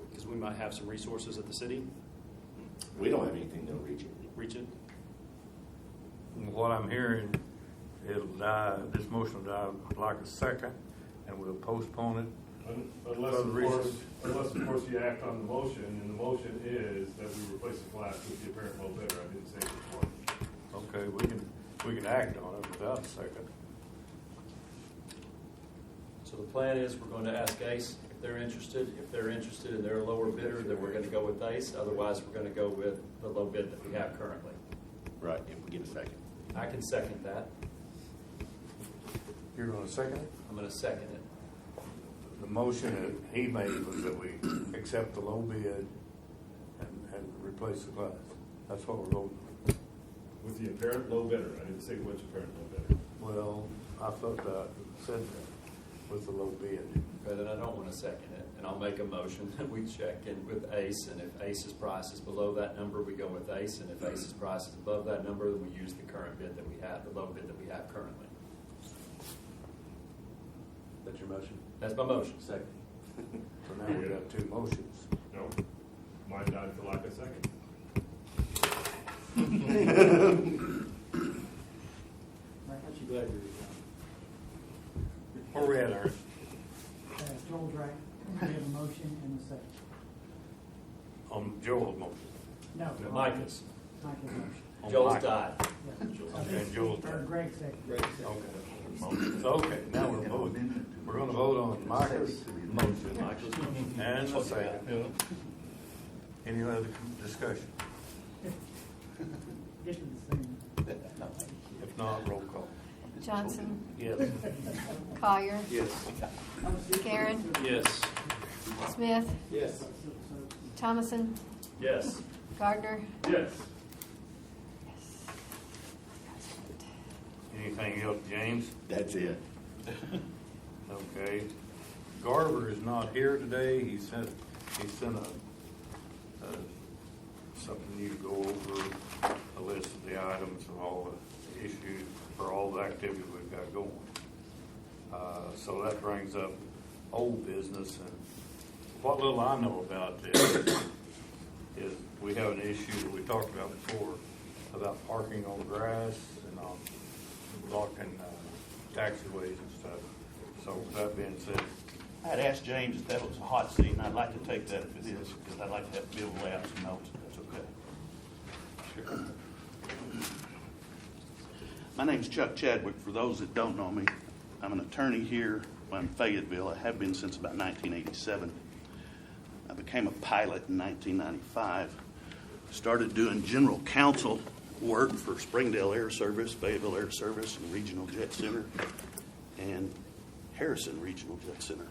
because we might have some resources at the city, We don't have anything that'll reach it. reach it. What I'm hearing, it'll die, this motion will die like a second, and we'll postpone it. Unless, For of the course, reason- you act on the motion, and the motion is that we replace the glass with the apparent low bidder. I didn't say which one. Okay, we can act on it without a second. So the plan is we're going to ask Ace if they're interested. If they're interested and they're a lower bidder, then we're going to go with Ace. Otherwise, we're going to go with the low bid that we have currently. Right, if we get a second. I can second that. You're gonna second it? I'm going to second it. The motion that he made was that we accept the low bid and replace the glass. That's what we're voting. With the apparent low bidder. I didn't say which apparent low bidder. Well, I thought that said that with the low bid. Okay, then I don't want to second it, and I'll make a motion that we check in with Ace, and if Ace's price is below that number, we go with Ace, and if Ace's price is above that number, then we use the current bid that we have, the low bid that we have currently. That's your motion? That's my motion. Second. So now we got two motions. No? Mine died for lack of second. Aren't you glad you're Where we at, Ernest? Joel's right. We have a motion and a second. On Joel's motion. No. Micah's. Michael's motion. On Joel's Michael. died. Yeah. And Joel's Or turn. Greg's second. Okay. Okay, now we're voting. We're gonna vote on Micah's motion and the second. Any other discussion? Get to the thing. If not, roll call. Johnson, Yes. Collier, Yes. Karen, Yes. Smith, Yes. Thomason, Yes. Gardner. Yes. Anything else, James? That's it. Okay. Garver is not here today. He sent something you to go over, a list of the items and all the issues for all the activity we've got going. So that brings up old business, and what little I know about this is we have an issue that we talked about before about parking on grass and on blocking taxiways and stuff. So with that being said, I had asked James if that was a hot seat, and I'd like to take that if it is, because I'd like to be able to lay out some notes, if that's okay. Sure. My name's Chuck Chadwick. For those that don't know me, I'm an attorney here in Fayetteville. I have been since about 1987. I became a pilot in 1995. Started doing general counsel work for Springdale Air Service, Fayetteville Air Service, and Regional Jet Center, and Harrison Regional Jet Center.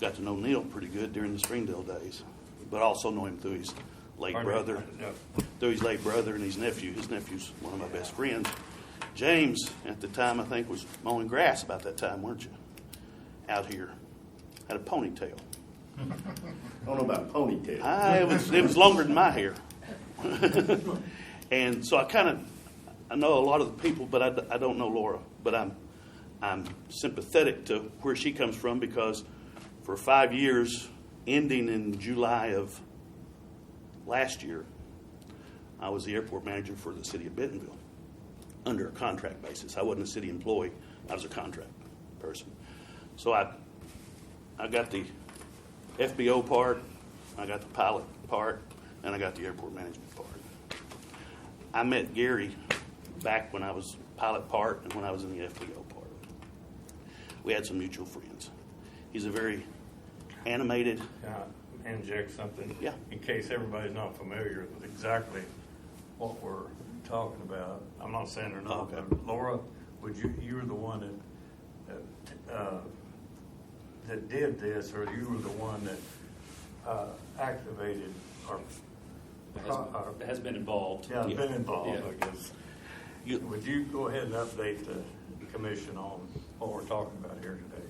Got to know Neil pretty good during the Springdale days, but also know him through his late brother, and his nephew. His nephew's one of my best friends. James, at the time, I think, was mowing grass about that time, weren't you? Out here. Had a ponytail. I don't know about ponytail. It was longer than my hair. And so I know a lot of the people, but I don't know Laura. But I'm sympathetic to where she comes from, because for 5 years, ending in July of last year, I was the airport manager for the city of Bentonville under a contract basis. I wasn't a city employee. I was a contract person. So I got the FBO part, I got the pilot part, and I got the airport management part. I met Gary back when I was pilot part and when I was in the FBO part. We had some mutual friends. He's a very animated. Can I inject something? Yeah. In case everybody's not familiar with exactly what we're talking about. I'm not saying they're not, Okay. but Laura, you were the one that did this, or you were the one that activated or Has been involved. yeah, been involved, Yeah. I guess. Would you go ahead and update the commission on what we're talking about here today?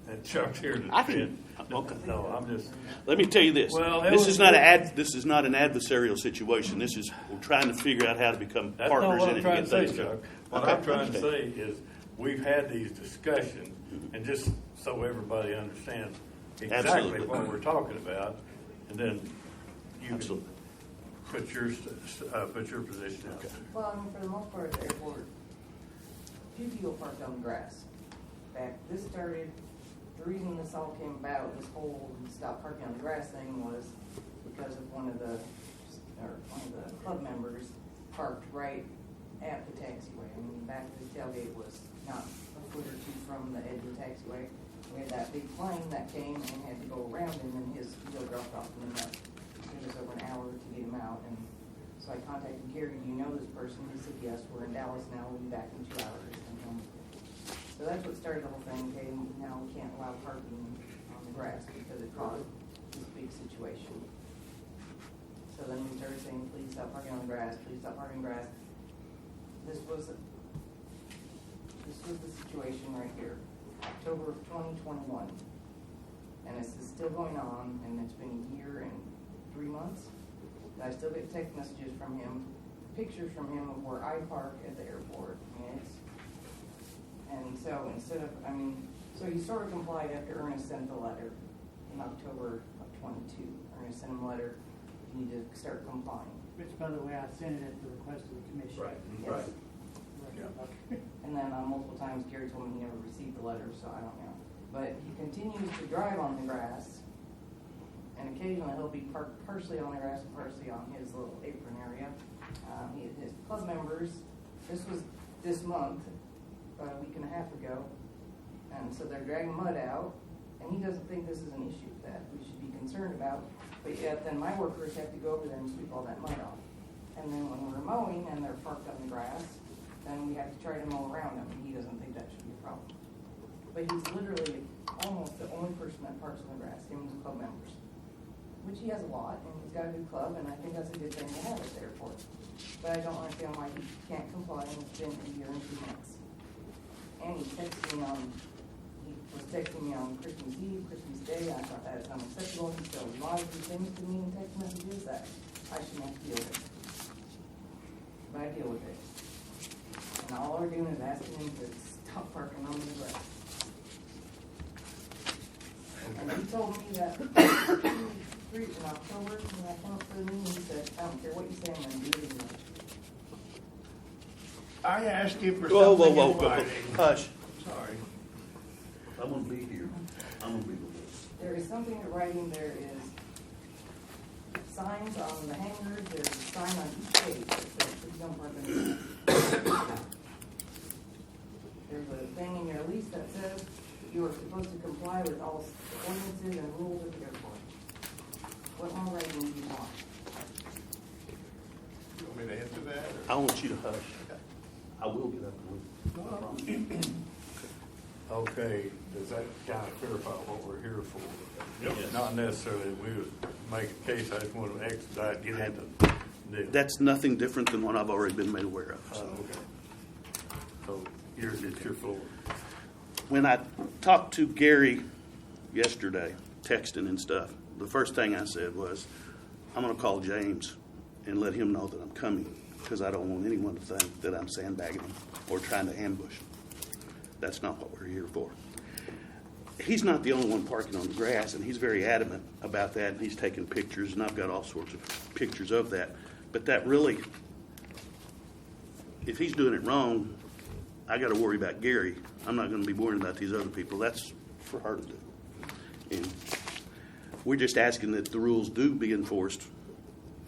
And Chuck's here to I can. Okay. No, I'm just. Let me tell you this. Well, This is not an adversarial situation. We're trying to figure out how to become That's not partners what in I'm it trying and to get say, things Chuck. done. What Okay, I'm trying to understand. say is, we've had these discussions, and just so everybody understands exactly Absolutely. what we're talking about, and then you can Absolutely. put your position out there. Well, I mean, for the most part, at the airport, few people parked on the grass. This started, the reason this all came about, this whole stop parking on the grass thing, was because of one of the club members parked right at the taxiway. I mean, back of his tailgate was not a foot or two from the edge of the taxiway. We had that big plane that came and had to go around him, and his wheel dropped off in the mud. It was over an hour to get him out, and so I contacted Gary. Do you know this person? He said, yes, we're in Dallas now. We'll be back in 2 hours. So that's what started the whole thing. Okay, now we can't allow parking on the grass because it caused this big situation. So then we started saying, please stop parking on the grass. Please stop parking on the grass. This was the situation right here, October of 2021, and this is still going on, and it's been a year and 3 months. I still get text messages from him, pictures from him of where I park at the airport, and so so he sort of complied after Ernest sent the letter in October of 22. Ernest sent him a letter, you need to start complying. Which, by the way, I sent it at the request of the commission. Right. Yes. Okay. And then multiple times Gary told me he never received the letter, so I don't know. But he continues to drive on the grass, and occasionally he'll be parked partially on the grass and partially on his little apron area. His club members, this was this month, about a week and a half ago, and so they're dragging mud out, and he doesn't think this is an issue that we should be concerned about, but yet then my workers have to go over there and sweep all that mud off. And then when we're mowing and they're parked on the grass, then we have to try to mow around them, and he doesn't think that should be a problem. But he's literally almost the only person that parks on the grass, him and his club members, which he has a lot, and he's got a good club, and I think that's a good thing to have at the airport. But I don't understand why he can't comply, and it's been a year and 2 months. And he was texting me on Christmas Eve, Christmas Day. I thought that was unacceptable. He said a lot of these things to me in text messages that I shouldn't have to deal with. But I deal with it. And all we're doing is asking him to stop parking on the grass. And he told me that in October, when I came up for the meeting, he said, I don't care what you say, I'm going to do it anyway. I asked him for Whoa, something whoa, in whoa, writing. hush. Sorry. I'm gonna be here. I'm gonna be the one. There is something in writing, there is signs on the hangers, there's a sign on each gate that says, please don't park in the There's a thing in your lease that says you are supposed to comply with all ordinances and rules of the airport. What more writing do you want? You want me to answer that? I want you to hush. I will get up and leave. Okay, does that kind of clarify what we're here for? Yep. Not necessarily that we would make a case, I just want to expedite, get into deal. That's nothing different than what I've already been made aware of. So. Okay. So, it's your floor. When I talked to Gary yesterday, texting and stuff, the first thing I said was, I'm going to call James and let him know that I'm coming, because I don't want anyone to think that I'm sandbagging him or trying to ambush him. That's not what we're here for. He's not the only one parking on the grass, and he's very adamant about that, and he's taking pictures, and I've got all sorts of pictures of that. But that really, if he's doing it wrong, I got to worry about Gary. I'm not going to be worrying about these other people. That's for her to do. And we're just asking that the rules do be enforced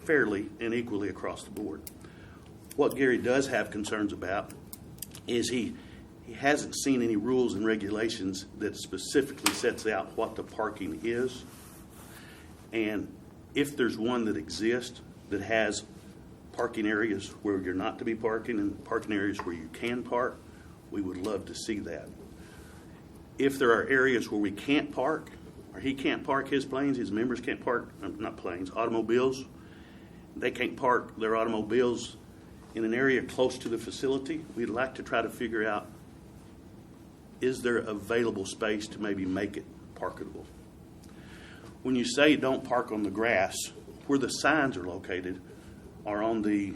fairly and equally across the board. What Gary does have concerns about is he hasn't seen any rules and regulations that specifically sets out what the parking is. And if there's one that exists that has parking areas where you're not to be parking and parking areas where you can park, we would love to see that. If there are areas where we can't park, or he can't park his planes, his members can't park, not planes, automobiles, they can't park their automobiles in an area close to the facility, we'd like to try to figure out, is there available space to maybe make it parkable? When you say don't park on the grass, where the signs are located are on the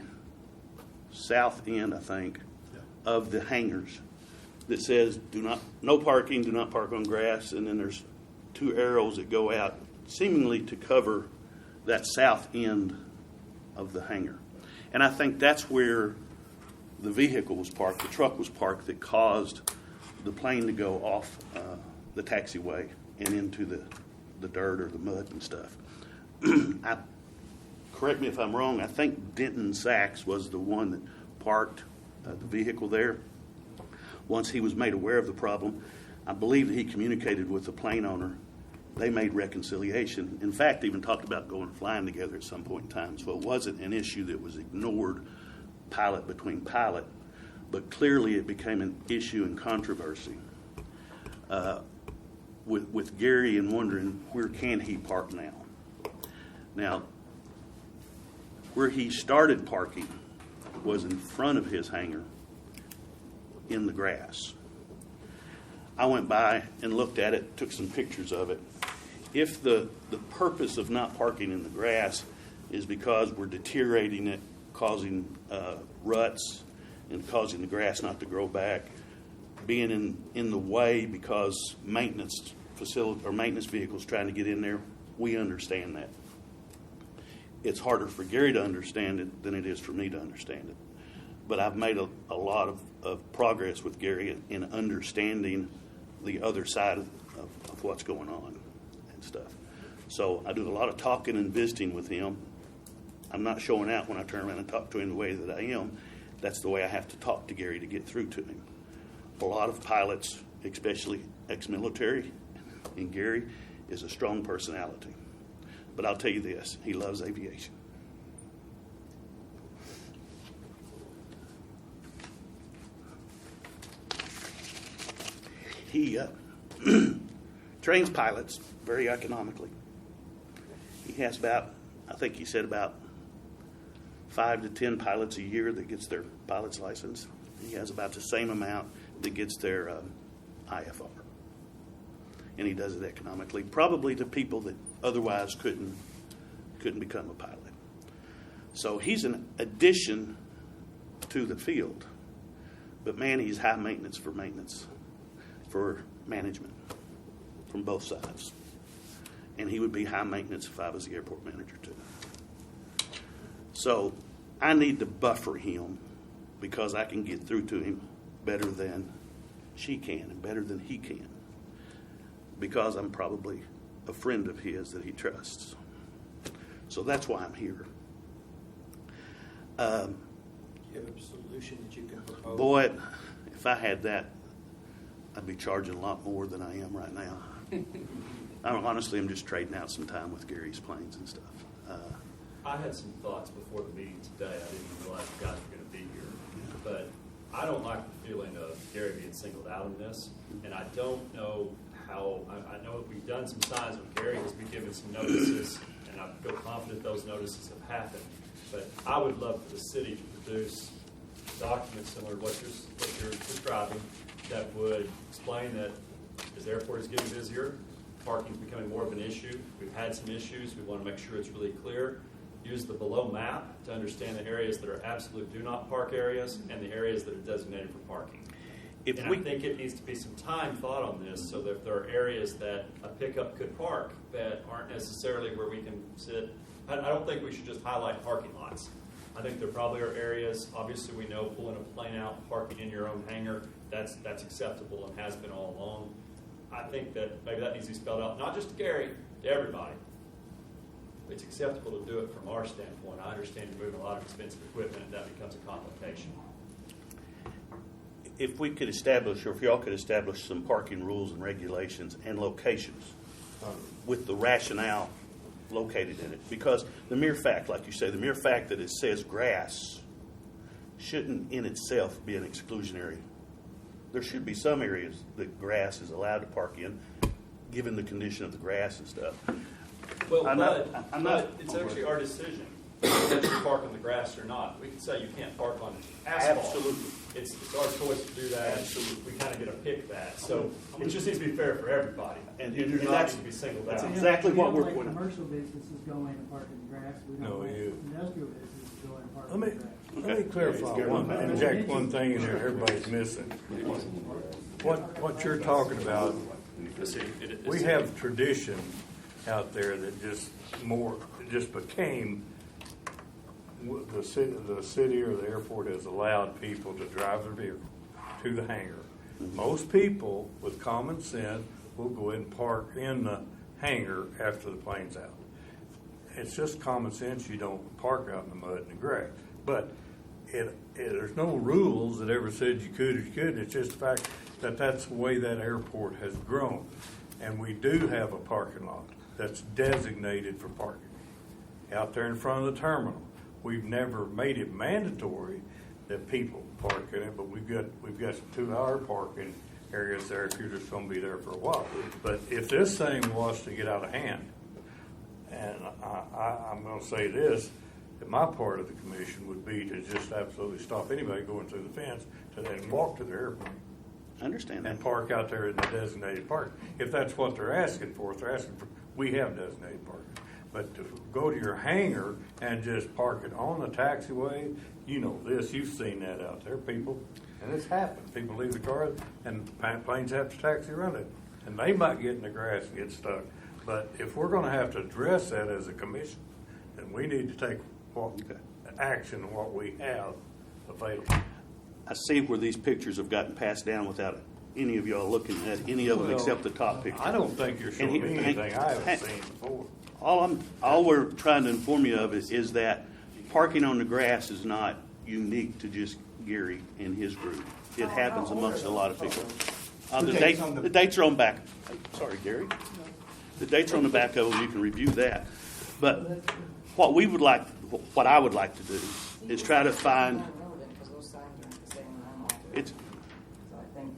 south end, I think, of the hangars that says no parking, do not park on grass, and then there's two arrows that go out seemingly to cover that south end of the hangar. And I think that's where the vehicle was parked, the truck was parked, that caused the plane to go off the taxiway and into the dirt or the mud and stuff. Correct me if I'm wrong, I think Denton Sachs was the one that parked the vehicle there. Once he was made aware of the problem, I believe that he communicated with the plane owner. They made reconciliation. In fact, even talked about going flying together at some point in time. So it wasn't an issue that was ignored pilot between pilot, but clearly it became an issue and controversy with Gary and wondering where can he park now. Now, where he started parking was in front of his hangar in the grass. I went by and looked at it, took some pictures of it. If the purpose of not parking in the grass is because we're deteriorating it, causing ruts, and causing the grass not to grow back, being in the way because maintenance facility or maintenance vehicles trying to get in there, we understand that. It's harder for Gary to understand it than it is for me to understand it. But I've made a lot of progress with Gary in understanding the other side of what's going on and stuff. So I do a lot of talking and visiting with him. I'm not showing out when I turn around and talk to him the way that I am. That's the way I have to talk to Gary to get through to him. For a lot of pilots, especially ex-military, and Gary is a strong personality. But I'll tell you this, he loves aviation. He trains pilots very economically. He has about, I think he said about 5 to 10 pilots a year that gets their pilot's license. He has about the same amount that gets their IFR. And he does it economically, probably to people that otherwise couldn't become a pilot. So he's an addition to the field. But man, he's high maintenance for management from both sides. And he would be high maintenance if I was the airport manager too. So I need to buffer him because I can get through to him better than she can and better than he can. because I'm probably a friend of his that he trusts. So that's why I'm here. Do you have a solution that you can propose? Boy, if I had that, I'd be charging a lot more than I am right now. Honestly, I'm just trading out some time with Gary's Plains and stuff. I had some thoughts before the meeting today. I didn't realize you guys were going to be here. But I don't like the feeling of Gary being singled out in this. And I don't know how, I know that we've done some signs where Gary has been given some notices, and I feel confident those notices have happened. But I would love for the city to produce documents similar to what you're describing that would explain that as the airport is getting busier, parking is becoming more of an issue. We've had some issues. We want to make sure it's really clear. Use the below map to understand the areas that are absolute do not park areas and the areas that are designated for parking. I think it needs to be some time thought on this so that if there are areas that a pickup could park that aren't necessarily where we can sit. I don't think we should just highlight parking lots. I think there probably are areas, obviously we know pulling a plane out, parking in your own hangar, that's acceptable and has been all along. I think that maybe that needs to be spelled out, not just to Gary, to everybody. It's acceptable to do it from our standpoint. I understand you're moving a lot of expensive equipment, and that becomes a complication. If we could establish, or if y'all could establish some parking rules and regulations and locations with the rationale located in it. Because the mere fact, like you say, the mere fact that it says grass shouldn't in itself be an exclusionary. There should be some areas that grass is allowed to park in, given the condition of the grass and stuff. Well, but it's actually our decision whether you park on the grass or not. We can say you can't park on asphalt. Absolutely. It's our choice to do that. Absolutely. We kind of get to pick that. So it just needs to be fair for everybody. And it does not need to be singled out. that's exactly what we're We don't pointing. let commercial businesses go in and park in the grass. We don't No, let you- industrial businesses go in and park in the grass. Let me clarify inject one thing in there everybody's missing. What you're talking about, we have tradition out there that just became, the city or the airport has allowed people to drive their vehicle to the hangar. Most people with common sense will go ahead and park in the hangar after the plane's out. It's just common sense. You don't park out in the mud and the grass. But there's no rules that ever said you could or you couldn't. It's just the fact that that's the way that airport has grown. And we do have a parking lot that's designated for parking out there in front of the terminal. We've never made it mandatory that people park in it, but we've got some 2-hour parking areas there if you're just going to be there for a while. But if this thing was to get out of hand, and I'm going to say this, that my part of the commission would be to just absolutely stop anybody going through the fence to then walk to their airplane. I understand that. And park out there in the designated park. If that's what they're asking for, we have designated parking. But to go to your hangar and just park it on the taxiway, you know this, you've seen that out there, people, and it's happened. People leave the car and planes have to taxi around it. And they might get in the grass and get stuck. But if we're gonna have to address that as a commission, then we need to take action on what we have available. I see where these pictures have gotten passed down without any of y'all looking at any of them except the top picture. I don't think you're showing me anything I haven't seen before. All we're trying to inform you of is that parking on the grass is not unique to just Gary and his group. It happens amongst a lot of people. The dates are on back. Sorry, Gary. The dates are on the back of them. You can review that. But what I would like to do is try to find. Because those signs aren't the same when I'm off there. It's So I think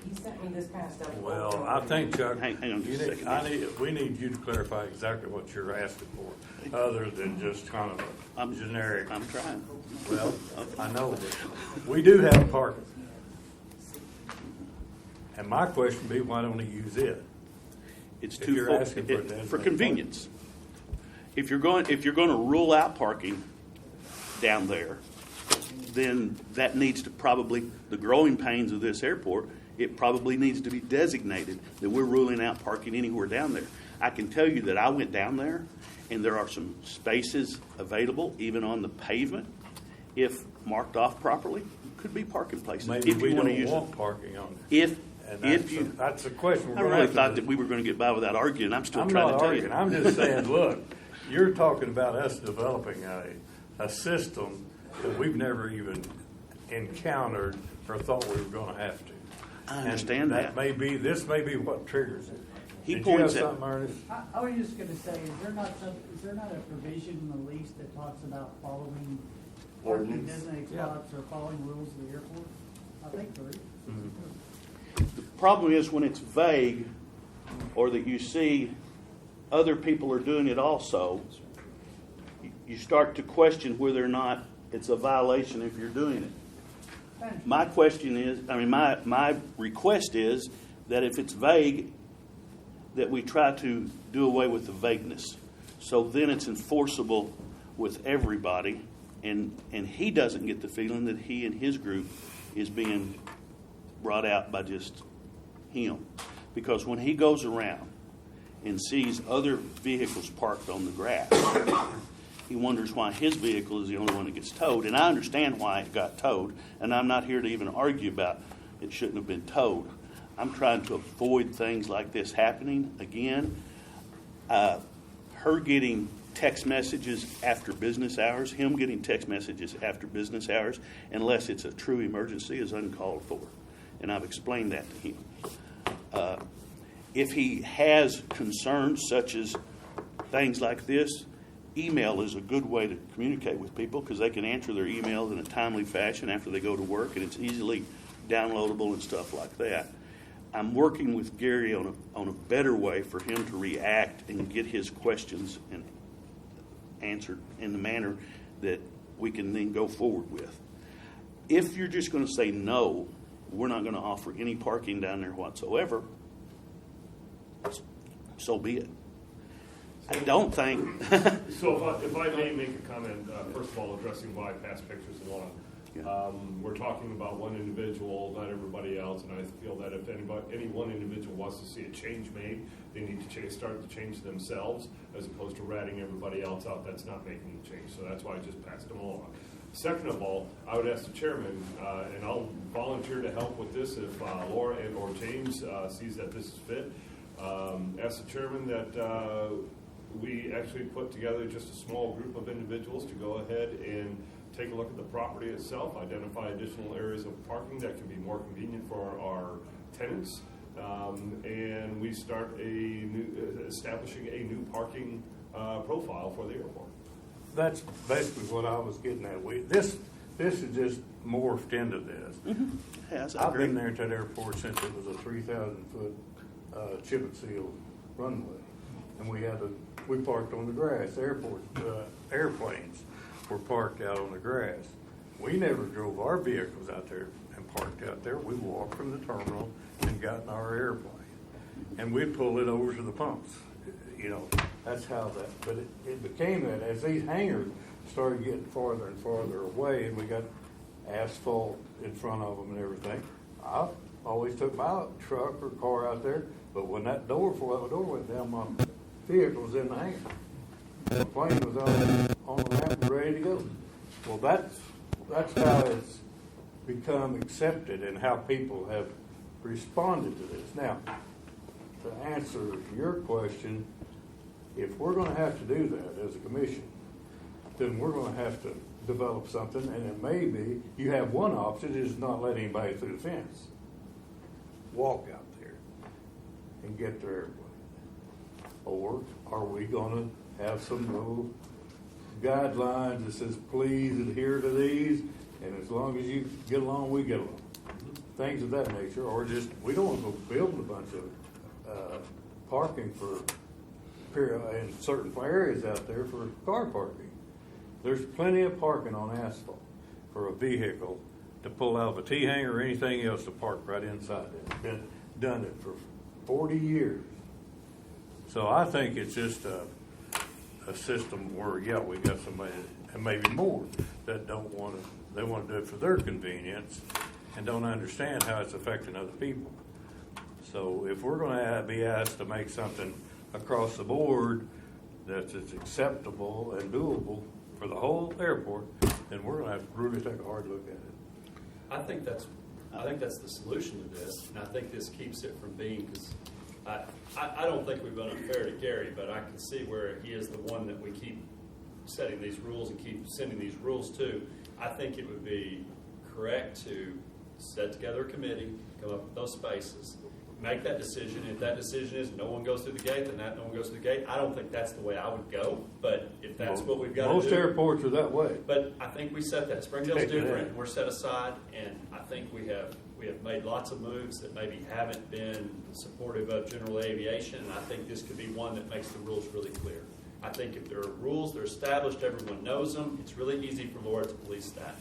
he sent me this kind of stuff. Well, I think, Chuck, Hang on just a second. we need you to clarify exactly what you're asking for, other than just kind of a generic. I'm trying. Well, I know, but we do have parking. And my question would be, why don't we use it? It's If you're asking for for convenience. If you're going to rule out parking down there, then that needs to probably, the growing pains of this airport, it probably needs to be designated that we're ruling out parking anywhere down there. I can tell you that I went down there, and there are some spaces available, even on the pavement, if marked off properly, could be parking places. Maybe if we you want don't to use want it. parking on there. And If you- that's the question. I really thought that we were going to get by without arguing. I'm still I'm trying not to tell arguing. you. I'm just saying, look, you're talking about us developing a system that we've never even encountered or thought we were going to have to. I understand that. This may be what triggers it. He Did points you have at- something, Ernest? I was just gonna say, is there not a provision in the lease that talks about following parking Ordinance. designated spots or following rules of the airport? I think there is. The problem is when it's vague, or that you see other people are doing it also, you start to question whether or not it's a violation if you're doing it. My question is, my request is that if it's vague, that we try to do away with the vagueness. So then it's enforceable with everybody, and he doesn't get the feeling that he and his group is being brought out by just him. Because when he goes around and sees other vehicles parked on the grass, he wonders why his vehicle is the only one that gets towed. And I understand why it got towed, and I'm not here to even argue about it shouldn't have been towed. I'm trying to avoid things like this happening again. Her getting text messages after business hours, him getting text messages after business hours, unless it's a true emergency, is uncalled for. And I've explained that to him. If he has concerns such as things like this, email is a good way to communicate with people because they can answer their emails in a timely fashion after they go to work, and it's easily downloadable and stuff like that. I'm working with Gary on a better way for him to react and get his questions and answered in the manner that we can then go forward with. If you're just going to say no, we're not going to offer any parking down there whatsoever, so be it. I don't think. So if I may make a comment, first of all, addressing why past pictures along. Yeah. We're talking about one individual, not everybody else, and I feel that if any one individual wants to see a change made, they need to start the change themselves, as opposed to ratting everybody else out that's not making the change. So that's why I just passed them along. Second of all, I would ask the chairman, and I'll volunteer to help with this if Laura and or James sees that this is fit. Ask the chairman that we actually put together just a small group of individuals to go ahead and take a look at the property itself, identify additional areas of parking that can be more convenient for our tenants, and we start establishing a new parking profile for the airport. That's basically what I was getting at. This is just morphed into this. Mm-hmm. Yes, I I've agree. been there at that airport since it was a 3,000-foot chip and seal runway, and we parked on the grass. Airport airplanes were parked out on the grass. We never drove our vehicles out there and parked out there. We walked from the terminal and got in our airplane, and we'd pull it over to the pumps. You know, that's how that. But it became that as these hangars started getting farther and farther away, and we got asphalt in front of them and everything. I always took my truck or car out there, but when that door went down, my vehicle was in the hangar. The plane was on the ramp and ready to go. Well, that's how it's become accepted and how people have responded to this. Now, to answer your question, if we're going to have to do that as a commission, then we're going to have to develop something, and it may be, you have one option is not let anybody through the fence. Walk out there and get their airplane. Or are we going to have some little guidelines that says, please adhere to these, and as long as you get along, we get along. Things of that nature, or just, we don't want to go build a bunch of parking in certain areas out there for car parking. There's plenty of parking on asphalt for a vehicle to pull out of a T-hanger or anything else to park right inside it. Been done it for 40 years. So I think it's just a system where, yeah, we got somebody, and maybe more, that they want to do it for their convenience and don't understand how it's affecting other people. So if we're going to be asked to make something across the board that's acceptable and doable for the whole airport, then we're going to have to really take a hard look at it. I think that's I think that's the solution to this, and I think this keeps it from being, because I don't think we've been unfair to Gary, but I can see where he is the one that we keep setting these rules and keep sending these rules to. I think it would be correct to set together a committee, come up with those spaces, make that decision. If that decision is no one goes through the gate, then no one goes through the gate. I don't think that's the way I would go, but if that's what we've got to do. Most airports are that way. But I think we set that. Springdale's different. We're set aside, and I think we have made lots of moves that maybe haven't been supportive of general aviation, and I think this could be one that makes the rules really clear. I think if there are rules, they're established, everyone knows them, it's really easy for Laura to police that.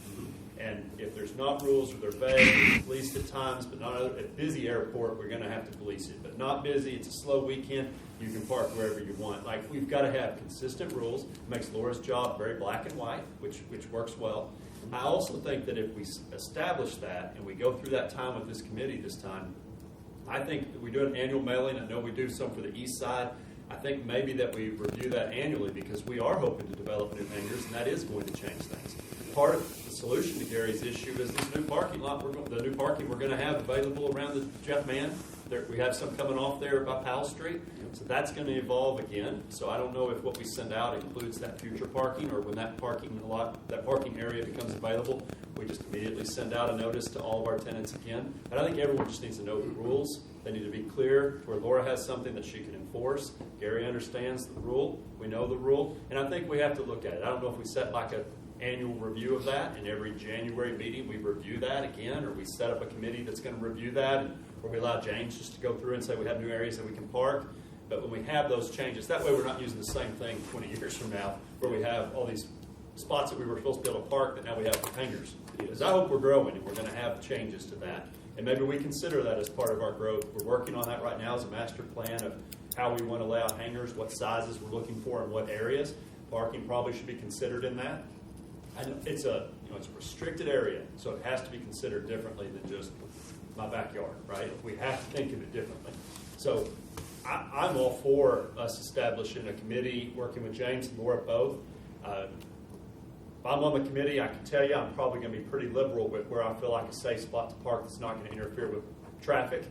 And if there's not rules or they're vague, policed at times, but not at busy airport, we're going to have to police it. But not busy, it's a slow weekend, you can park wherever you want. Like, we've got to have consistent rules. It makes Laura's job very black and white, which works well. I also think that if we establish that and we go through that time with this committee this time, I think that we do an annual mailing. I know we do some for the east side. I think maybe that we review that annually because we are hoping to develop new hangars, and that is going to change things. Part of the solution to Gary's issue is this new parking lot. The new parking we're going to have available around the Jeff Mann. We have some coming off there by Powell Street, so that's going to evolve again. So I don't know if what we send out includes that future parking, or when that parking area becomes available, we just immediately send out a notice to all of our tenants again. But I think everyone just needs to know the rules. They need to be clear to where Laura has something that she can enforce. Gary understands the rule. We know the rule, and I think we have to look at it. I don't know if we set like an annual review of that, and every January meeting we review that again, or we set up a committee that's going to review that, or we allow James just to go through and say we have new areas that we can park. But when we have those changes, that way we're not using the same thing 20 years from now, where we have all these spots that we were supposed to be able to park that now we have hangars. Because I hope we're growing and we're going to have changes to that. And maybe we consider that as part of our growth. We're working on that right now as a master plan of how we want to lay out hangars, what sizes we're looking for in what areas. Parking probably should be considered in that. And it's a restricted area, so it has to be considered differently than just my backyard, right? We have to think of it differently. So I'm all for us establishing a committee, working with James and Laura both. If I'm on the committee, I can tell you I'm probably going to be pretty liberal with where I feel like a safe spot to park that's not going to interfere with traffic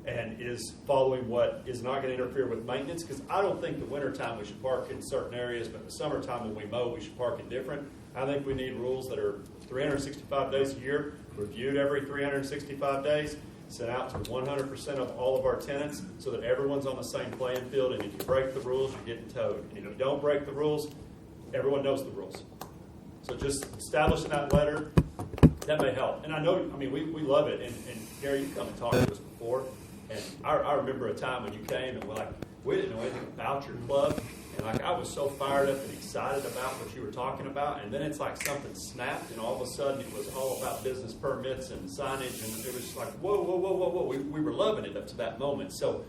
and is following what is not going to interfere with maintenance, because I don't think the wintertime we should park in certain areas, but the summertime when we mow, we should park in different. I think we need rules that are 365 days a year, reviewed every 365 days, sent out to 100% of all of our tenants so that everyone's on the same playing field, and if you break the rules, you're getting towed. And if you don't break the rules, everyone knows the rules. So just establishing that letter, that may help. And I know, we love it. And Gary, you've come and talked to us before. And I remember a time when you came and we didn't know anything about your club. And I was so fired up and excited about what you were talking about. And then it's like something snapped, and all of a sudden it was all about business permits and signage. And it was just like, whoa. We were loving it up to that moment. So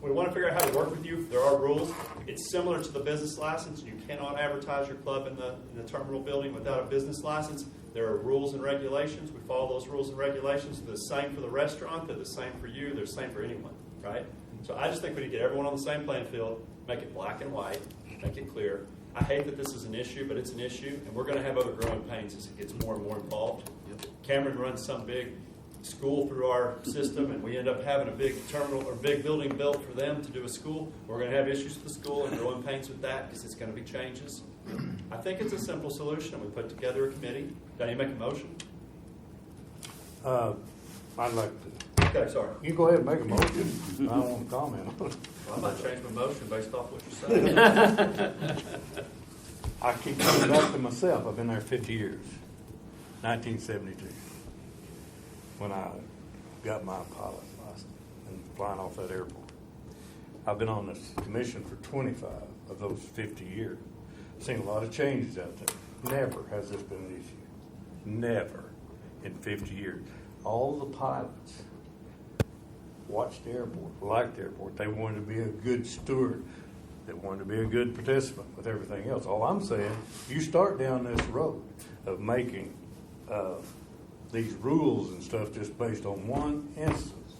we want to figure out how to work with you. There are rules. It's similar to the business license. You cannot advertise your club in the terminal building without a business license. There are rules and regulations. We follow those rules and regulations. They're the same for the restaurant. They're the same for you. They're the same for anyone, right? So I just think we need to get everyone on the same playing field, make it black and white, make it clear. I hate that this is an issue, but it's an issue, and we're going to have other growing pains as it gets more and more involved. Cameron runs some big school through our system, and we end up having a big terminal or big building built for them to do a school. We're going to have issues with the school and growing pains with that because it's going to be changes. I think it's a simple solution, and we put together a committee. Can you make a motion? I'd like to. Okay, sorry. You go ahead and make a motion. I don't want to comment on it. Well, I might change my motion based off what you're saying. I keep coming back to myself. I've been there 50 years. 1972. When I got my pilot license and flying off that airport. I've been on this commission for 25 of those 50 years. Seen a lot of changes out there. Never has this been an issue. Never in 50 years. All the pilots watched the airport, liked the airport. They wanted to be a good steward. They wanted to be a good participant with everything else. All I'm saying, you start down this road of making these rules and stuff just based on one instance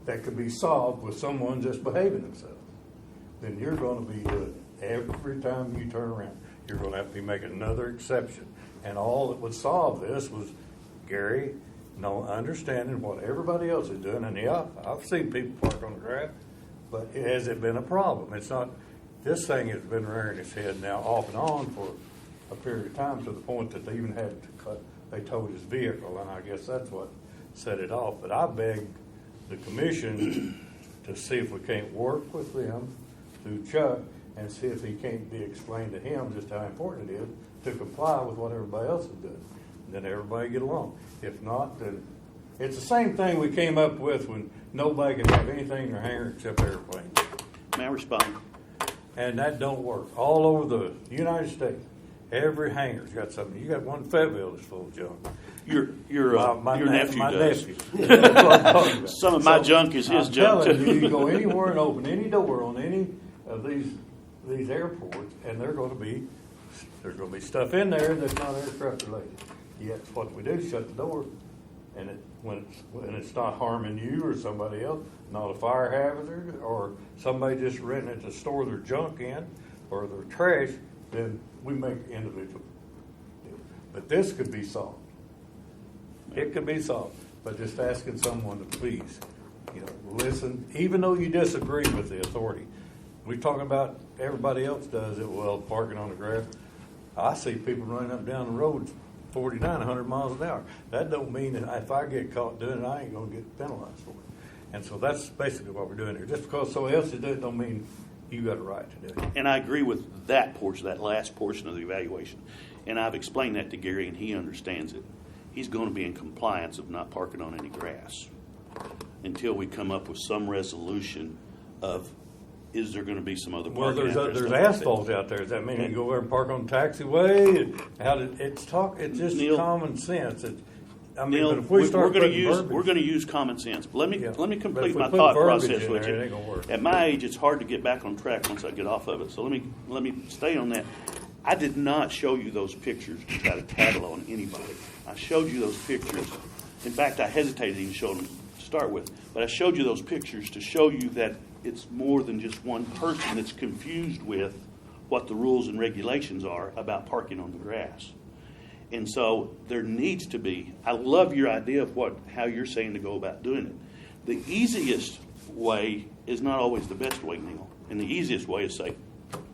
that could be solved with someone just behaving themselves, then you're going to be doing it every time you turn around. You're going to have to be making another exception. And all that would solve this was Gary no understanding what everybody else is doing. And yeah, I've seen people park on the grass, but has it been a problem? It's not, this thing has been rearing its head now off and on for a period of time, to the point that they even had to they towed his vehicle, and I guess that's what set it off. But I begged the commission to see if we can't work with them through Chuck and see if he can't be explained to him just how important it is to comply with what everybody else is doing. And then everybody get along. If not, then it's the same thing we came up with when nobody can have anything in their hangar except airplanes. May I respond? And that don't work. All over the United States, every hangar's got something. You got one Fayetteville that's full of junk. Your nephew my does. nephew. That's what I'm talking about. Some of my junk is his I'm junk, telling too. you go anywhere and open any door on any of these airports, and there's going to be stuff in there that's not aircraft related. Yet what we do is shut the door, and when it's not harming you or somebody else, not a fire hazard, or somebody just renting it to store their junk in or their trash, then we make individual deals. But this could be solved. It could be solved, but just asking someone to please, listen, even though you disagree with the authority. We're talking about everybody else does it well, parking on the grass. I see people running up and down the road 49, 100 miles an hour. That don't mean that if I get caught doing it, I ain't going to get penalized for it. And so that's basically what we're doing here. Just because somebody else is doing it don't mean you got a right to do it. And I agree with that portion, that last portion of the evaluation. And I've explained that to Gary, and he understands it. He's going to be in compliance of not parking on any grass until we come up with some resolution of, is there going to be some other Well, parking? there's asphalt out there. Does that mean you can go over and park on the taxiway? It's just Neil, common sense. Neil, but if we start we're going putting to use common sense. But let me Yeah. complete But if we my put thought verbiage process in with there, you. it ain't gonna work. At my age, it's hard to get back on track once I get off of it. So let me stay on that. I did not show you those pictures to try to tattle on anybody. I showed you those pictures. In fact, I hesitated to even show them to start with. But I showed you those pictures to show you that it's more than just one person that's confused with what the rules and regulations are about parking on the grass. And so there needs to be, I love your idea of how you're saying to go about doing it. The easiest way is not always the best way, Neil. And the easiest way is say,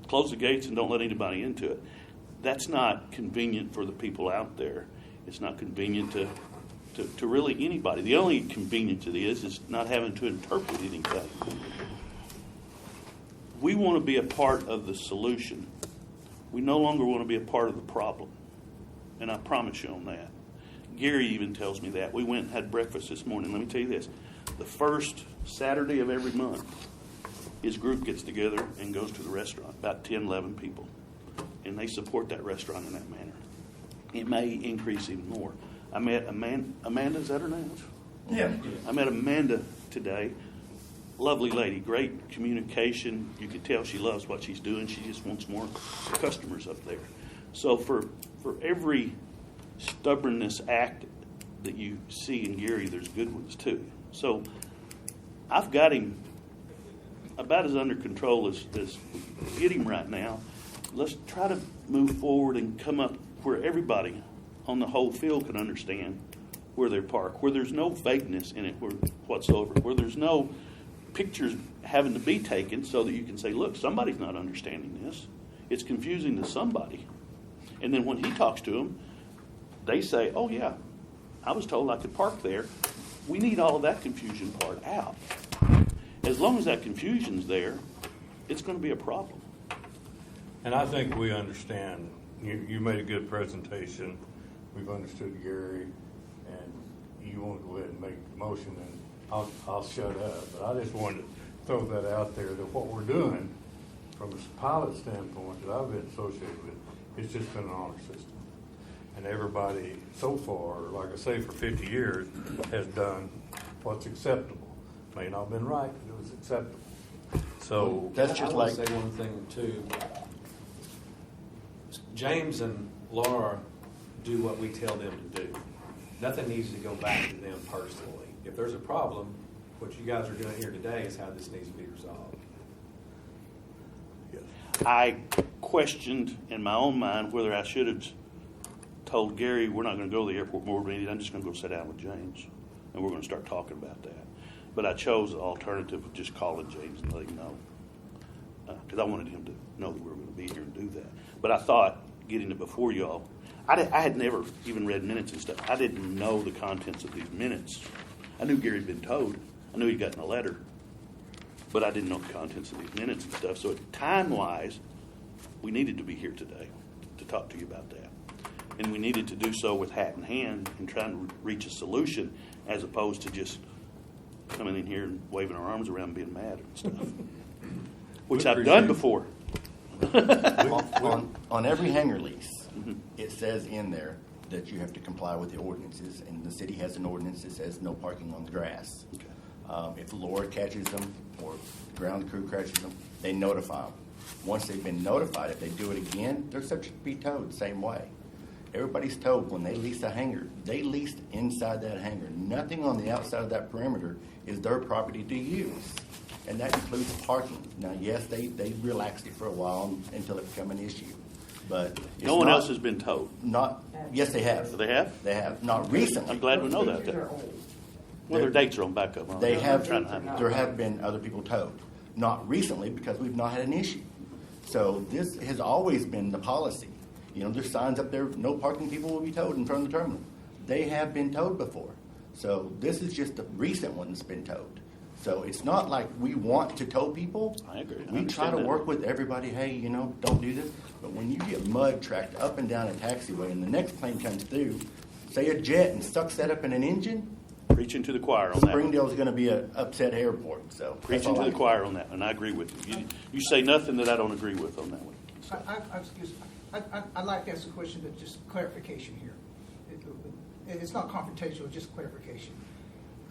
close the gates and don't let anybody into it. That's not convenient for the people out there. It's not convenient to really anybody. The only convenience it is not having to interpret anything. We want to be a part of the solution. We no longer want to be a part of the problem. And I promise you on that. Gary even tells me that. We went and had breakfast this morning. Let me tell you this. The first Saturday of every month, his group gets together and goes to the restaurant, about 10, 11 people. And they support that restaurant in that manner. It may increase even more. I met Amanda, is that her name? Yeah. I met Amanda today. Lovely lady, great communication. You can tell she loves what she's doing. She just wants more customers up there. So for every stubbornness act that you see in Gary, there's good ones too. So I've got him about as under control as we get him right now. Let's try to move forward and come up where everybody on the whole field can understand where they're parked, where there's no vagueness in it whatsoever, where there's no pictures having to be taken so that you can say, look, somebody's not understanding this. It's confusing to somebody. And then when he talks to them, they say, oh, yeah, I was told I could park there. We need all of that confusion part out. As long as that confusion's there, it's going to be a problem. And I think we understand. You made a good presentation. We've understood Gary, and you want to go ahead and make the motion, and I'll shut up. But I just wanted to throw that out there, that what we're doing from a pilot standpoint that I've been associated with, it's just been an honor system. And everybody so far, like I say, for 50 years, has done what's acceptable. May not have been right, but it was acceptable. So That's just like. I want to say one thing too. James and Laura do what we tell them to do. Nothing needs to go back to them personally. If there's a problem, what you guys are doing here today is how this needs to be resolved. I questioned in my own mind whether I should have told Gary, we're not going to go to the airport board meeting. I'm just going to go sit down with James, and we're going to start talking about that. But I chose the alternative of just calling James and letting him know, because I wanted him to know that we were going to be here and do that. But I thought, getting it before y'all, I had never even read minutes and stuff. I didn't know the contents of these minutes. I knew Gary had been told. I knew he'd gotten a letter. But I didn't know the contents of these minutes and stuff. So time-wise, we needed to be here today to talk to you about that. And we needed to do so with hat in hand and trying to reach a solution as opposed to just coming in here and waving our arms around and being mad and stuff. Which I've done before. On every hangar lease, it says in there that you have to comply with the ordinances, and the city has an ordinance that says no parking on the grass. Okay. If Laura catches them or ground crew catches them, they notify them. Once they've been notified, if they do it again, they're subject to be towed the same way. Everybody's told when they lease a hangar, they leased inside that hangar. Nothing on the outside of that perimeter is their property to use. And that includes parking. Now, yes, they relaxed it for a while until it became an issue. But it's No one not- else has been told. Yes, they have. They have? They have. Not recently. I'm glad we know that. Well, their dates are on backup. Huh? They have, Trying to have- there have been other people towed. Not recently, because we've not had an issue. So this has always been the policy. You know, there's signs up there, no parking, people will be towed in front of the terminal. They have been towed before. So this is just the recent one that's been towed. So it's not like we want to tow people. I agree. I We try understand to that. work with everybody, hey, you know, don't do this. But when you get mud tracked up and down a taxiway and the next plane comes through, say a jet, and sucks that up in an engine, Preaching to the choir on that one. Springdale's going to be an upset airport. So that's Preaching all to I the can- choir on that, and I agree with you. You say nothing that I don't agree with on that one. I'd like to ask a question, but just clarification here. It's not confrontational, it's just clarification.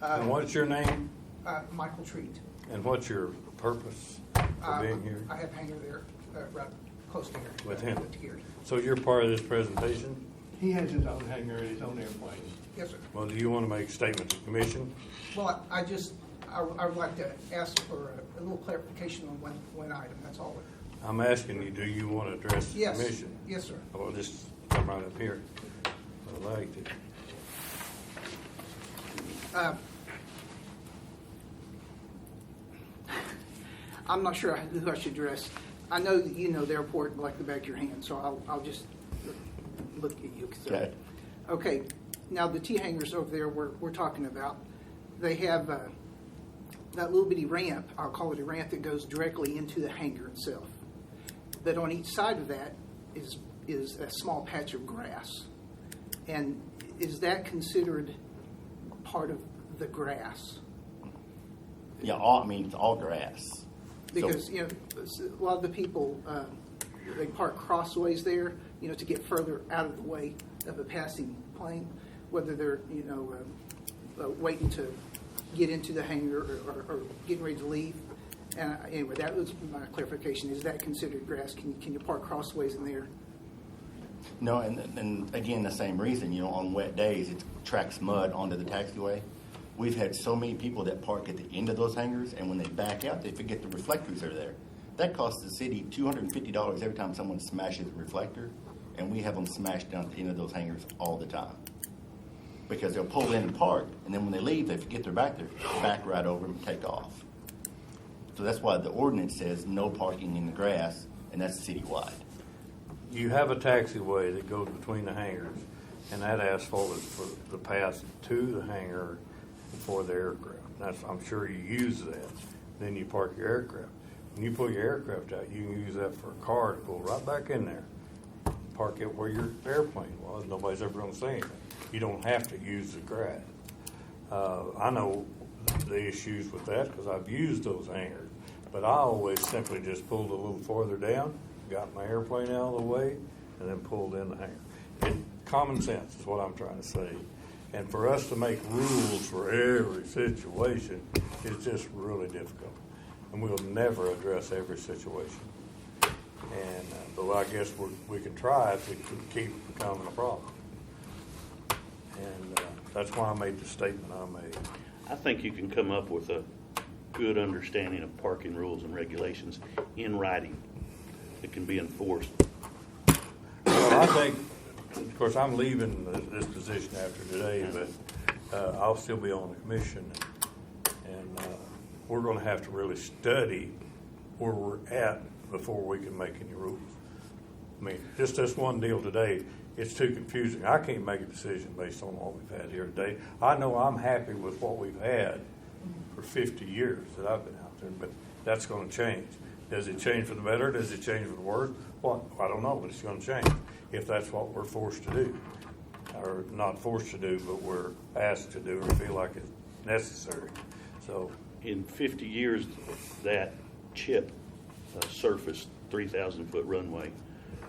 And what's your name? Michael Treat. And what's your purpose for being here? I have hangar there, right close to here. With him. With Gary. So you're part of this presentation? He has his own hangar and his own airplane. Yes, sir. Well, do you want to make a statement to the commission? Well, I would like to ask for a little clarification on one item, that's all. I'm asking you, do you want to address the Yes. commission? Yes, sir. Well, just come right up here. I like it. I'm not sure who I should address. I know that you know the airport like the back of your hand, so I'll just look at you. Okay. Okay, now the T hangars over there we're talking about, they have that little bitty ramp, I'll call it a ramp, that goes directly into the hangar itself. But on each side of that is a small patch of grass. And is that considered part of the grass? Yeah, it's all grass. Because, So- you know, a lot of the people, they park crossways there, you know, to get further out of the way of a passing plane, whether they're, you know, waiting to get into the hangar or getting ready to leave. And anyway, that was my clarification. Is that considered grass? Can you park crossways in there? No, and again, the same reason, you know, on wet days, it tracks mud onto the taxiway. We've had so many people that park at the end of those hangars, and when they back out, they forget the reflectors are there. That costs the city $250 every time someone smashes a reflector, and we have them smashed down at the end of those hangars all the time. Because they'll pull in and park, and then when they leave, they forget they're back there, back right over them and take off. So that's why the ordinance says no parking in the grass, and that's citywide. You have a taxiway that goes between the hangars, and that asphalt is for the path to the hangar for the aircraft. I'm sure you use that. Then you park your aircraft. When you pull your aircraft out, you can use that for a car to go right back in there. Park it where your airplane was. Nobody's ever going to say anything. You don't have to use the grass. I know the issues with that because I've used those hangars. But I always simply just pulled a little farther down, got my airplane out of the way, and then pulled in the hangar. Common sense is what I'm trying to say. And for us to make rules for every situation is just really difficult. And we'll never address every situation. And but I guess we can try if we can keep becoming a problem. And that's why I made the statement I made. I think you can come up with a good understanding of parking rules and regulations in writing that can be enforced. Well, I think of course, I'm leaving this position after today, but I'll still be on the commission. And we're going to have to really study where we're at before we can make any rules. I mean, just this one deal today, it's too confusing. I can't make a decision based on what we've had here today. I know I'm happy with what we've had for 50 years that I've been out there, but that's going to change. Does it change for the better? Does it change for the worse? Well, I don't know, but it's going to change if that's what we're forced to do. Or not forced to do, but we're asked to do or feel like it's necessary. So, In 50 years, that chip surface 3,000-foot runway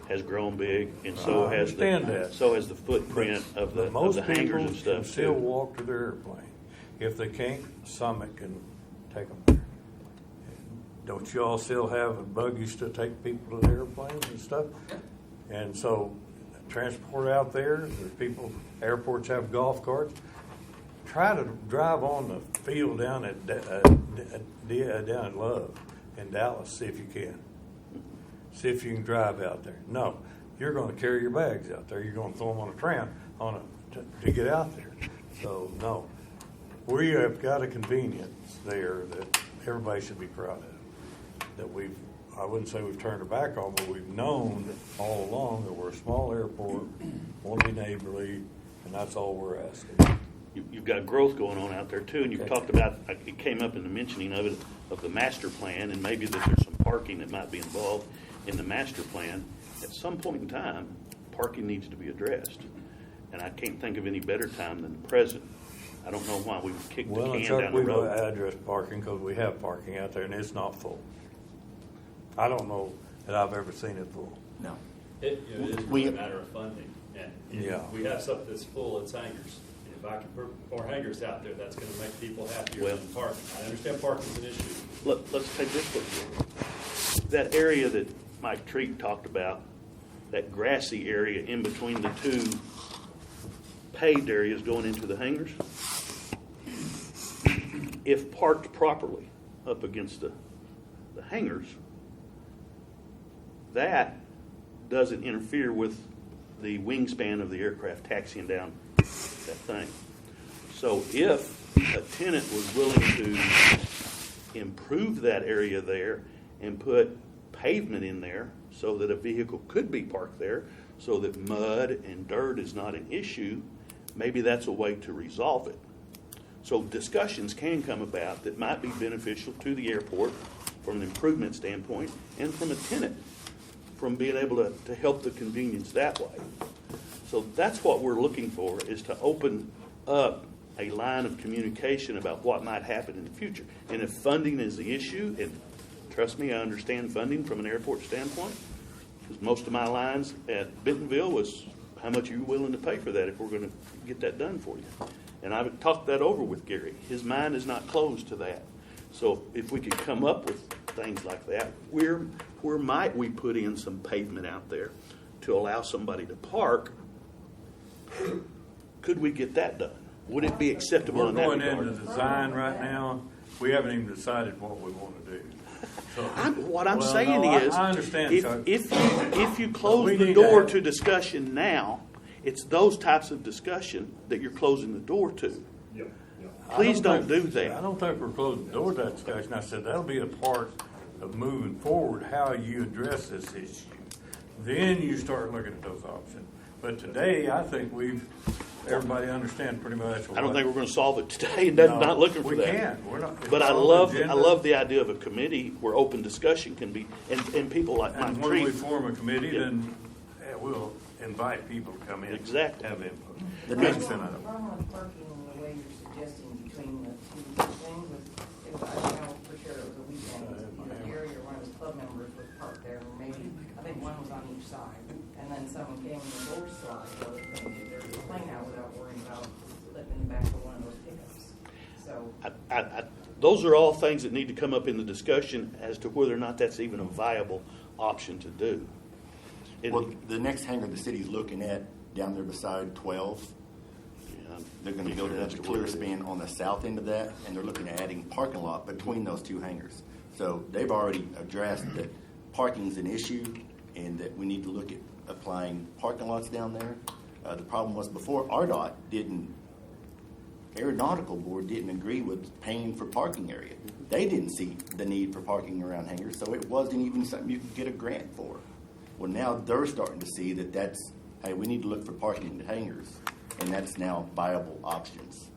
has grown big, and so I has understand that. so has the footprint of the most hangars people and can stuff still too. walk to their airplane. If they can't, Summit can take them there. Don't you all still have buggies to take people to the airplanes and stuff? And so, transport out there. There's people. Airports have golf carts. Try to drive on the field down at Love in Dallas. See if you can. See if you can drive out there. No, you're going to carry your bags out there. You're going to throw them on a tram to get out there. So no, we have got a convenience there that everybody should be proud of. That I wouldn't say we've turned our back on, but we've known all along that we're a small airport, want to be neighborly, and that's all we're asking. You've got growth going on out there too, and you've talked about, it came up in the mentioning of it, of the master plan, and maybe that there's some parking that might be involved in the master plan. At some point in time, parking needs to be addressed, and I can't think of any better time than the present. I don't know why we would kick the can Chuck, down the we've road. addressed parking because we have parking out there, and it's not full. I don't know that I've ever seen it full. No. It is really a matter of funding. And Yeah. we have something that's full, it's hangars. And if I can put more hangars out there, that's going to make people happier Well- than parking. I understand parking's an issue. Let's take this one. That area that Mike Treat talked about, that grassy area in between the two paved areas going into the hangars, if parked properly up against the hangars, that doesn't interfere with the wingspan of the aircraft taxiing down that thing. So if a tenant was willing to improve that area there and put pavement in there so that a vehicle could be parked there, so that mud and dirt is not an issue, maybe that's a way to resolve it. So discussions can come about that might be beneficial to the airport from an improvement standpoint and from a tenant, from being able to help the convenience that way. So that's what we're looking for, is to open up a line of communication about what might happen in the future. And if funding is the issue, and trust me, I understand funding from an airport standpoint, because most of my lines at Bentonville was, how much are you willing to pay for that if we're going to get that done for you? And I've talked that over with Gary. His mind is not closed to that. So if we could come up with things like that, where might we put in some pavement out there to allow somebody to park? Could we get that done? Would it be acceptable We're in that going regard? into design right now. We haven't even decided what we want to do. So, What I'm well, saying no, is, I understand, Chuck. if you we close the need door to to discussion now, it's those types of discussion that you're closing the door to. Yep. Please don't do I that. don't think we're closing the door to that discussion. I said that'll be a part of moving forward, how you address this issue. Then you start looking at those options. But today, I think everybody understands pretty much. I don't think we're going to solve it today, and No, not looking for we that. can't. We're not. But it's I on the agenda. love the idea of a committee where open discussion can be, and people like And Mike when we Treat. form a committee, Yeah. then we'll invite people to come in. Exactly. Have input. The Makes next- sense out of it. problem with parking the way you're suggesting between the two things was, I know for sure it was a weekend, it was either Gary or one of his club members was parked there, or maybe, I think one was on each side. And then someone came in the door slide, so they couldn't get their plane out without worrying about slipping back to one of those pickups. So, Those are all things that need to come up in the discussion as to whether or not that's even a viable option to do. Well, the next hangar the city's looking at down there beside 12, they're going to build another clear span on the south end of that, and they're looking at adding parking lot between those two hangars. So they've already addressed that parking's an issue, and that we need to look at applying parking lots down there. The problem was before RDOT Aeronautical Board didn't agree with paying for parking area. They didn't see the need for parking around hangars, so it wasn't even something you could get a grant for. Well, now they're starting to see that hey, we need to look for parking in the hangars, and that's now viable options.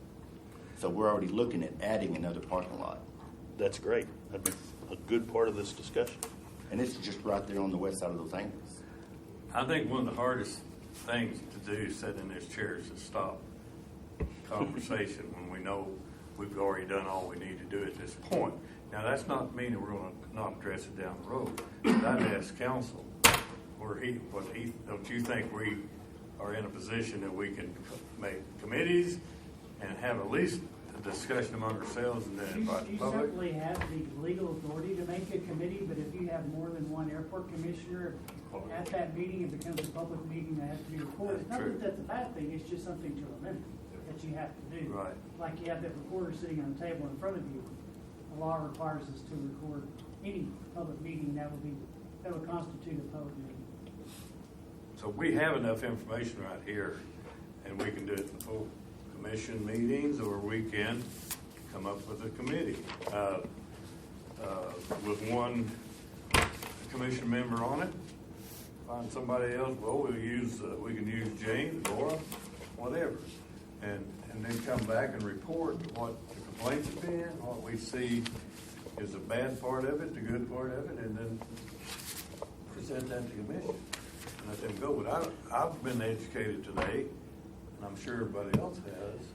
So we're already looking at adding another parking lot. That's great. That'd be a good part of this discussion. And it's just right there on the west side of those hangars. I think one of the hardest things to do sitting in this chair is to stop conversation when we know we've already done all we need to do at this point. Now, that's not mean that we're going to not address it down the road. But I'd ask council, don't you think we are in a position that we can make committees and have at least a discussion among ourselves and then invite the You public? certainly have the legal authority to make a committee, but if you have more than one airport commissioner at that meeting, it becomes a public meeting that has to be recorded. It's not True. that that's a bad thing, it's just something to remember that you have to do. Right. Like you have that recorder sitting on the table in front of you. The law requires us to record any public meeting that would constitute a public meeting. So we have enough information right here, and we can do it in full commission meetings, or we can come up with a committee with one commission member on it. Find somebody else. Well, we can use James, Laura, whatever, and then come back and report what the complaints have been, what we see is the bad part of it, the good part of it, and then present that to the commission. And let them go. But I've been educated today, and I'm sure everybody else has.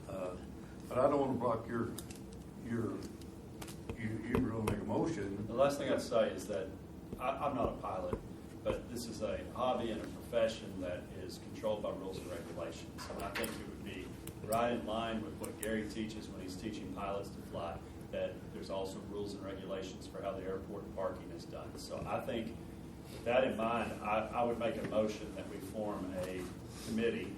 But I don't want to block you were going to make a motion. The last thing I'd say is that I'm not a pilot, but this is a hobby and a profession that is controlled by rules and regulations. And I think it would be right in line with what Gary teaches when he's teaching pilots to fly, that there's also rules and regulations for how the airport parking is done. So I think with that in mind, I would make a motion that we form a committee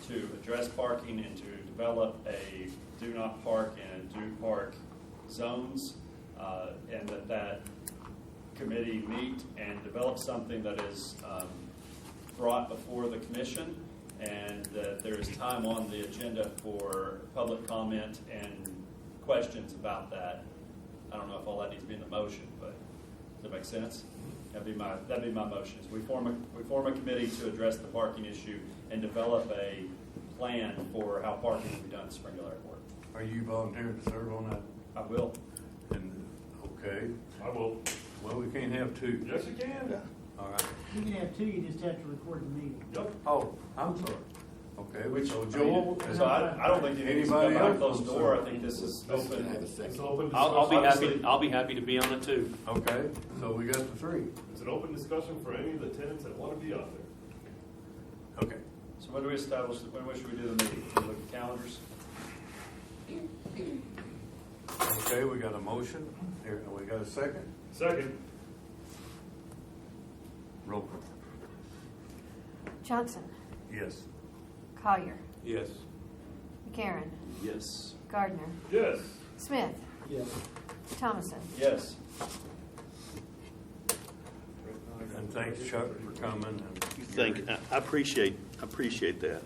to address parking and to develop a do not park and do park zones, and that committee meet and develop something that is brought before the commission, and that there is time on the agenda for public comment and questions about that. I don't know if all that needs to be in the motion, but does that make sense? That'd be my motion. Is we form a committee to address the parking issue and develop a plan for how parking will be done at Springdale Airport. Are you volunteering to serve on that? I will. And okay. I will. Well, we can't have two. Yes, you can. All right. You can have two, you just have to record the meeting. Yep. Oh, I'm sorry. Okay. Which So Joel. So I don't think you need to come Anybody behind else? closed door. I think this is open. It's an open discussion. I'll be happy to be on it too. Okay. So we got the three. It's an open discussion for any of the tenants that want to be out there. Okay. So when do we establish, when should we do the meeting? Can we look at calendars? Okay. We got a motion. Here, we got a second. Second. Roll call. Johnson, Yes. Collier, Yes. McCarron, Yes. Gardner, Yes. Smith, Yes. Thomason. Yes. And thanks, Chuck, for coming. And I appreciate that.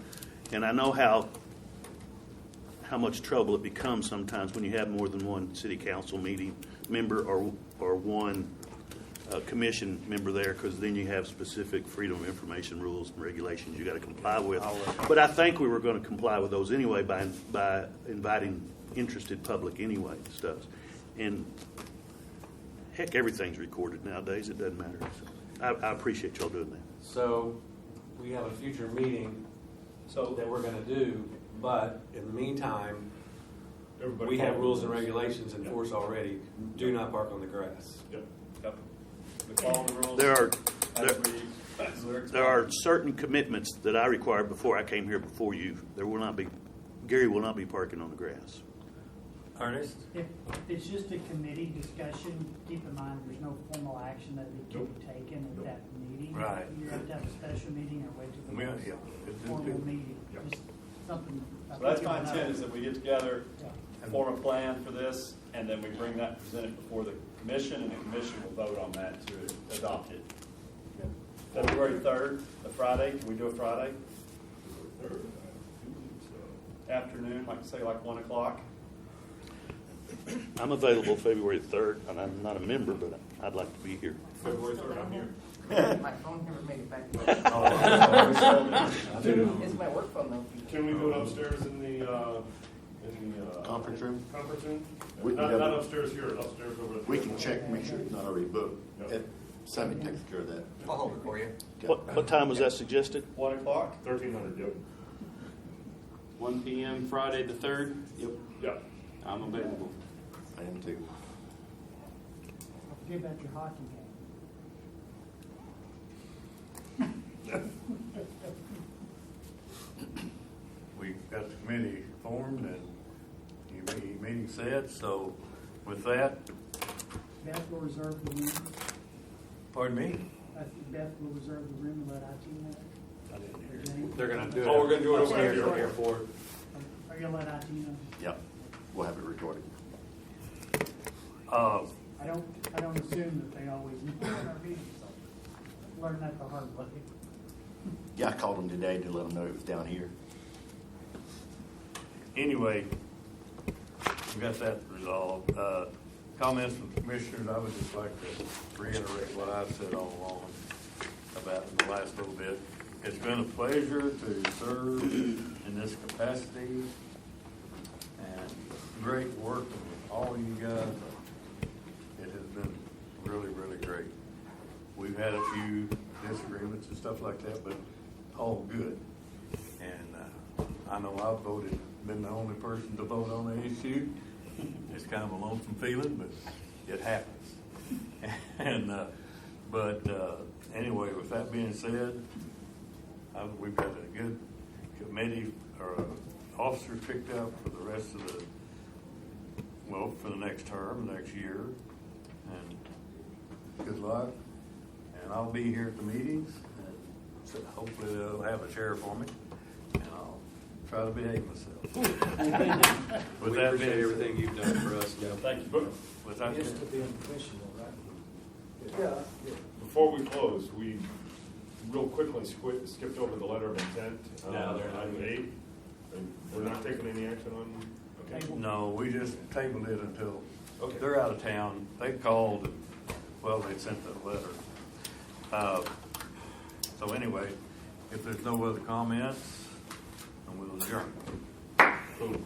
And I know how much trouble it becomes sometimes when you have more than one city council meeting member or one commission member there, because then you have specific freedom of information rules and regulations you got to comply with. But I think we were going to comply with those anyway by inviting interested public anyway and stuff. And heck, everything's recorded nowadays. It doesn't matter. So I appreciate y'all doing that. So we have a future meeting that we're going to do, but in the meantime, Everybody we have follow rules the and regulations in Yep. force already. Do not park on the grass. Yep. Yep. We follow the rules. There are certain commitments that I required before I came here before you. Gary will not be parking on the grass. Ernest? If it's just a committee discussion, keep in mind, there's no formal action that can be taken at that meeting. Right. You have to have a special meeting or wait till the next Yeah. formal meeting. Just something. So that's my intent, is that we get together, form a plan for this, and then we bring that, present it before the commission, and the commission will vote on that to adopt it. February 3rd, a Friday, can we do a Friday? Afternoon, like say like 1 o'clock? I'm available February 3rd, and I'm not a member, but I'd like to be here. February 3rd, I'm here. My phone never made it back. Can It's my work phone though. we do it upstairs in the Conference room? Conference room? We can Not go- not upstairs here, upstairs over at. We can check, make sure it's not already booked. Yep. If Summit takes care of that. I'll hold it for you. What time was that suggested? 1 o'clock? 1300, yep. 1 p.m. Friday the 3rd. Yep. Yep. I'm available. I am too. Don't forget about your hockey game. We got the committee formed and the meeting set, so with that, Beth will reserve the room. pardon me? I think Beth will reserve the room and let IT know. I didn't hear. James? They're gonna do it. Oh, we're gonna do it over Okay, here. sorry. Airport. Are you gonna let IT know? Yep. We'll have it recorded. I don't assume that they always know our meetings, so learn that the hard way. Yeah, I called them today to let them know it was down here. Anyway, we got that resolved. Comments from commissioners, I would just like to reiterate what I've said all along about the last little bit. It's been a pleasure to serve in this capacity and great working with all you guys. It has been really, really great. We've had a few disagreements and stuff like that, but all good. And I know I've been the only person to vote on the issue. It's kind of a lonesome feeling, but it happens. And anyway, with that being said, we've got a good committee or officers picked out for the rest of for the next term, next year. And good luck. And I'll be here at the meetings. And so hopefully they'll have a chair for me. And I'll try to behave myself. With We that appreciate being everything you've done for us. Yeah. Thank you. But With that Yes, being- to be on the commission, though, right? Yeah. before we close, we real quickly skipped over the letter of intent. No, they're not. Item 8. And we're not taking any action on, okay? No, we just tabled it until Okay. they're out of town. They called and, they sent the letter. So anyway, if there's no other comments, then we'll adjourn. Cool.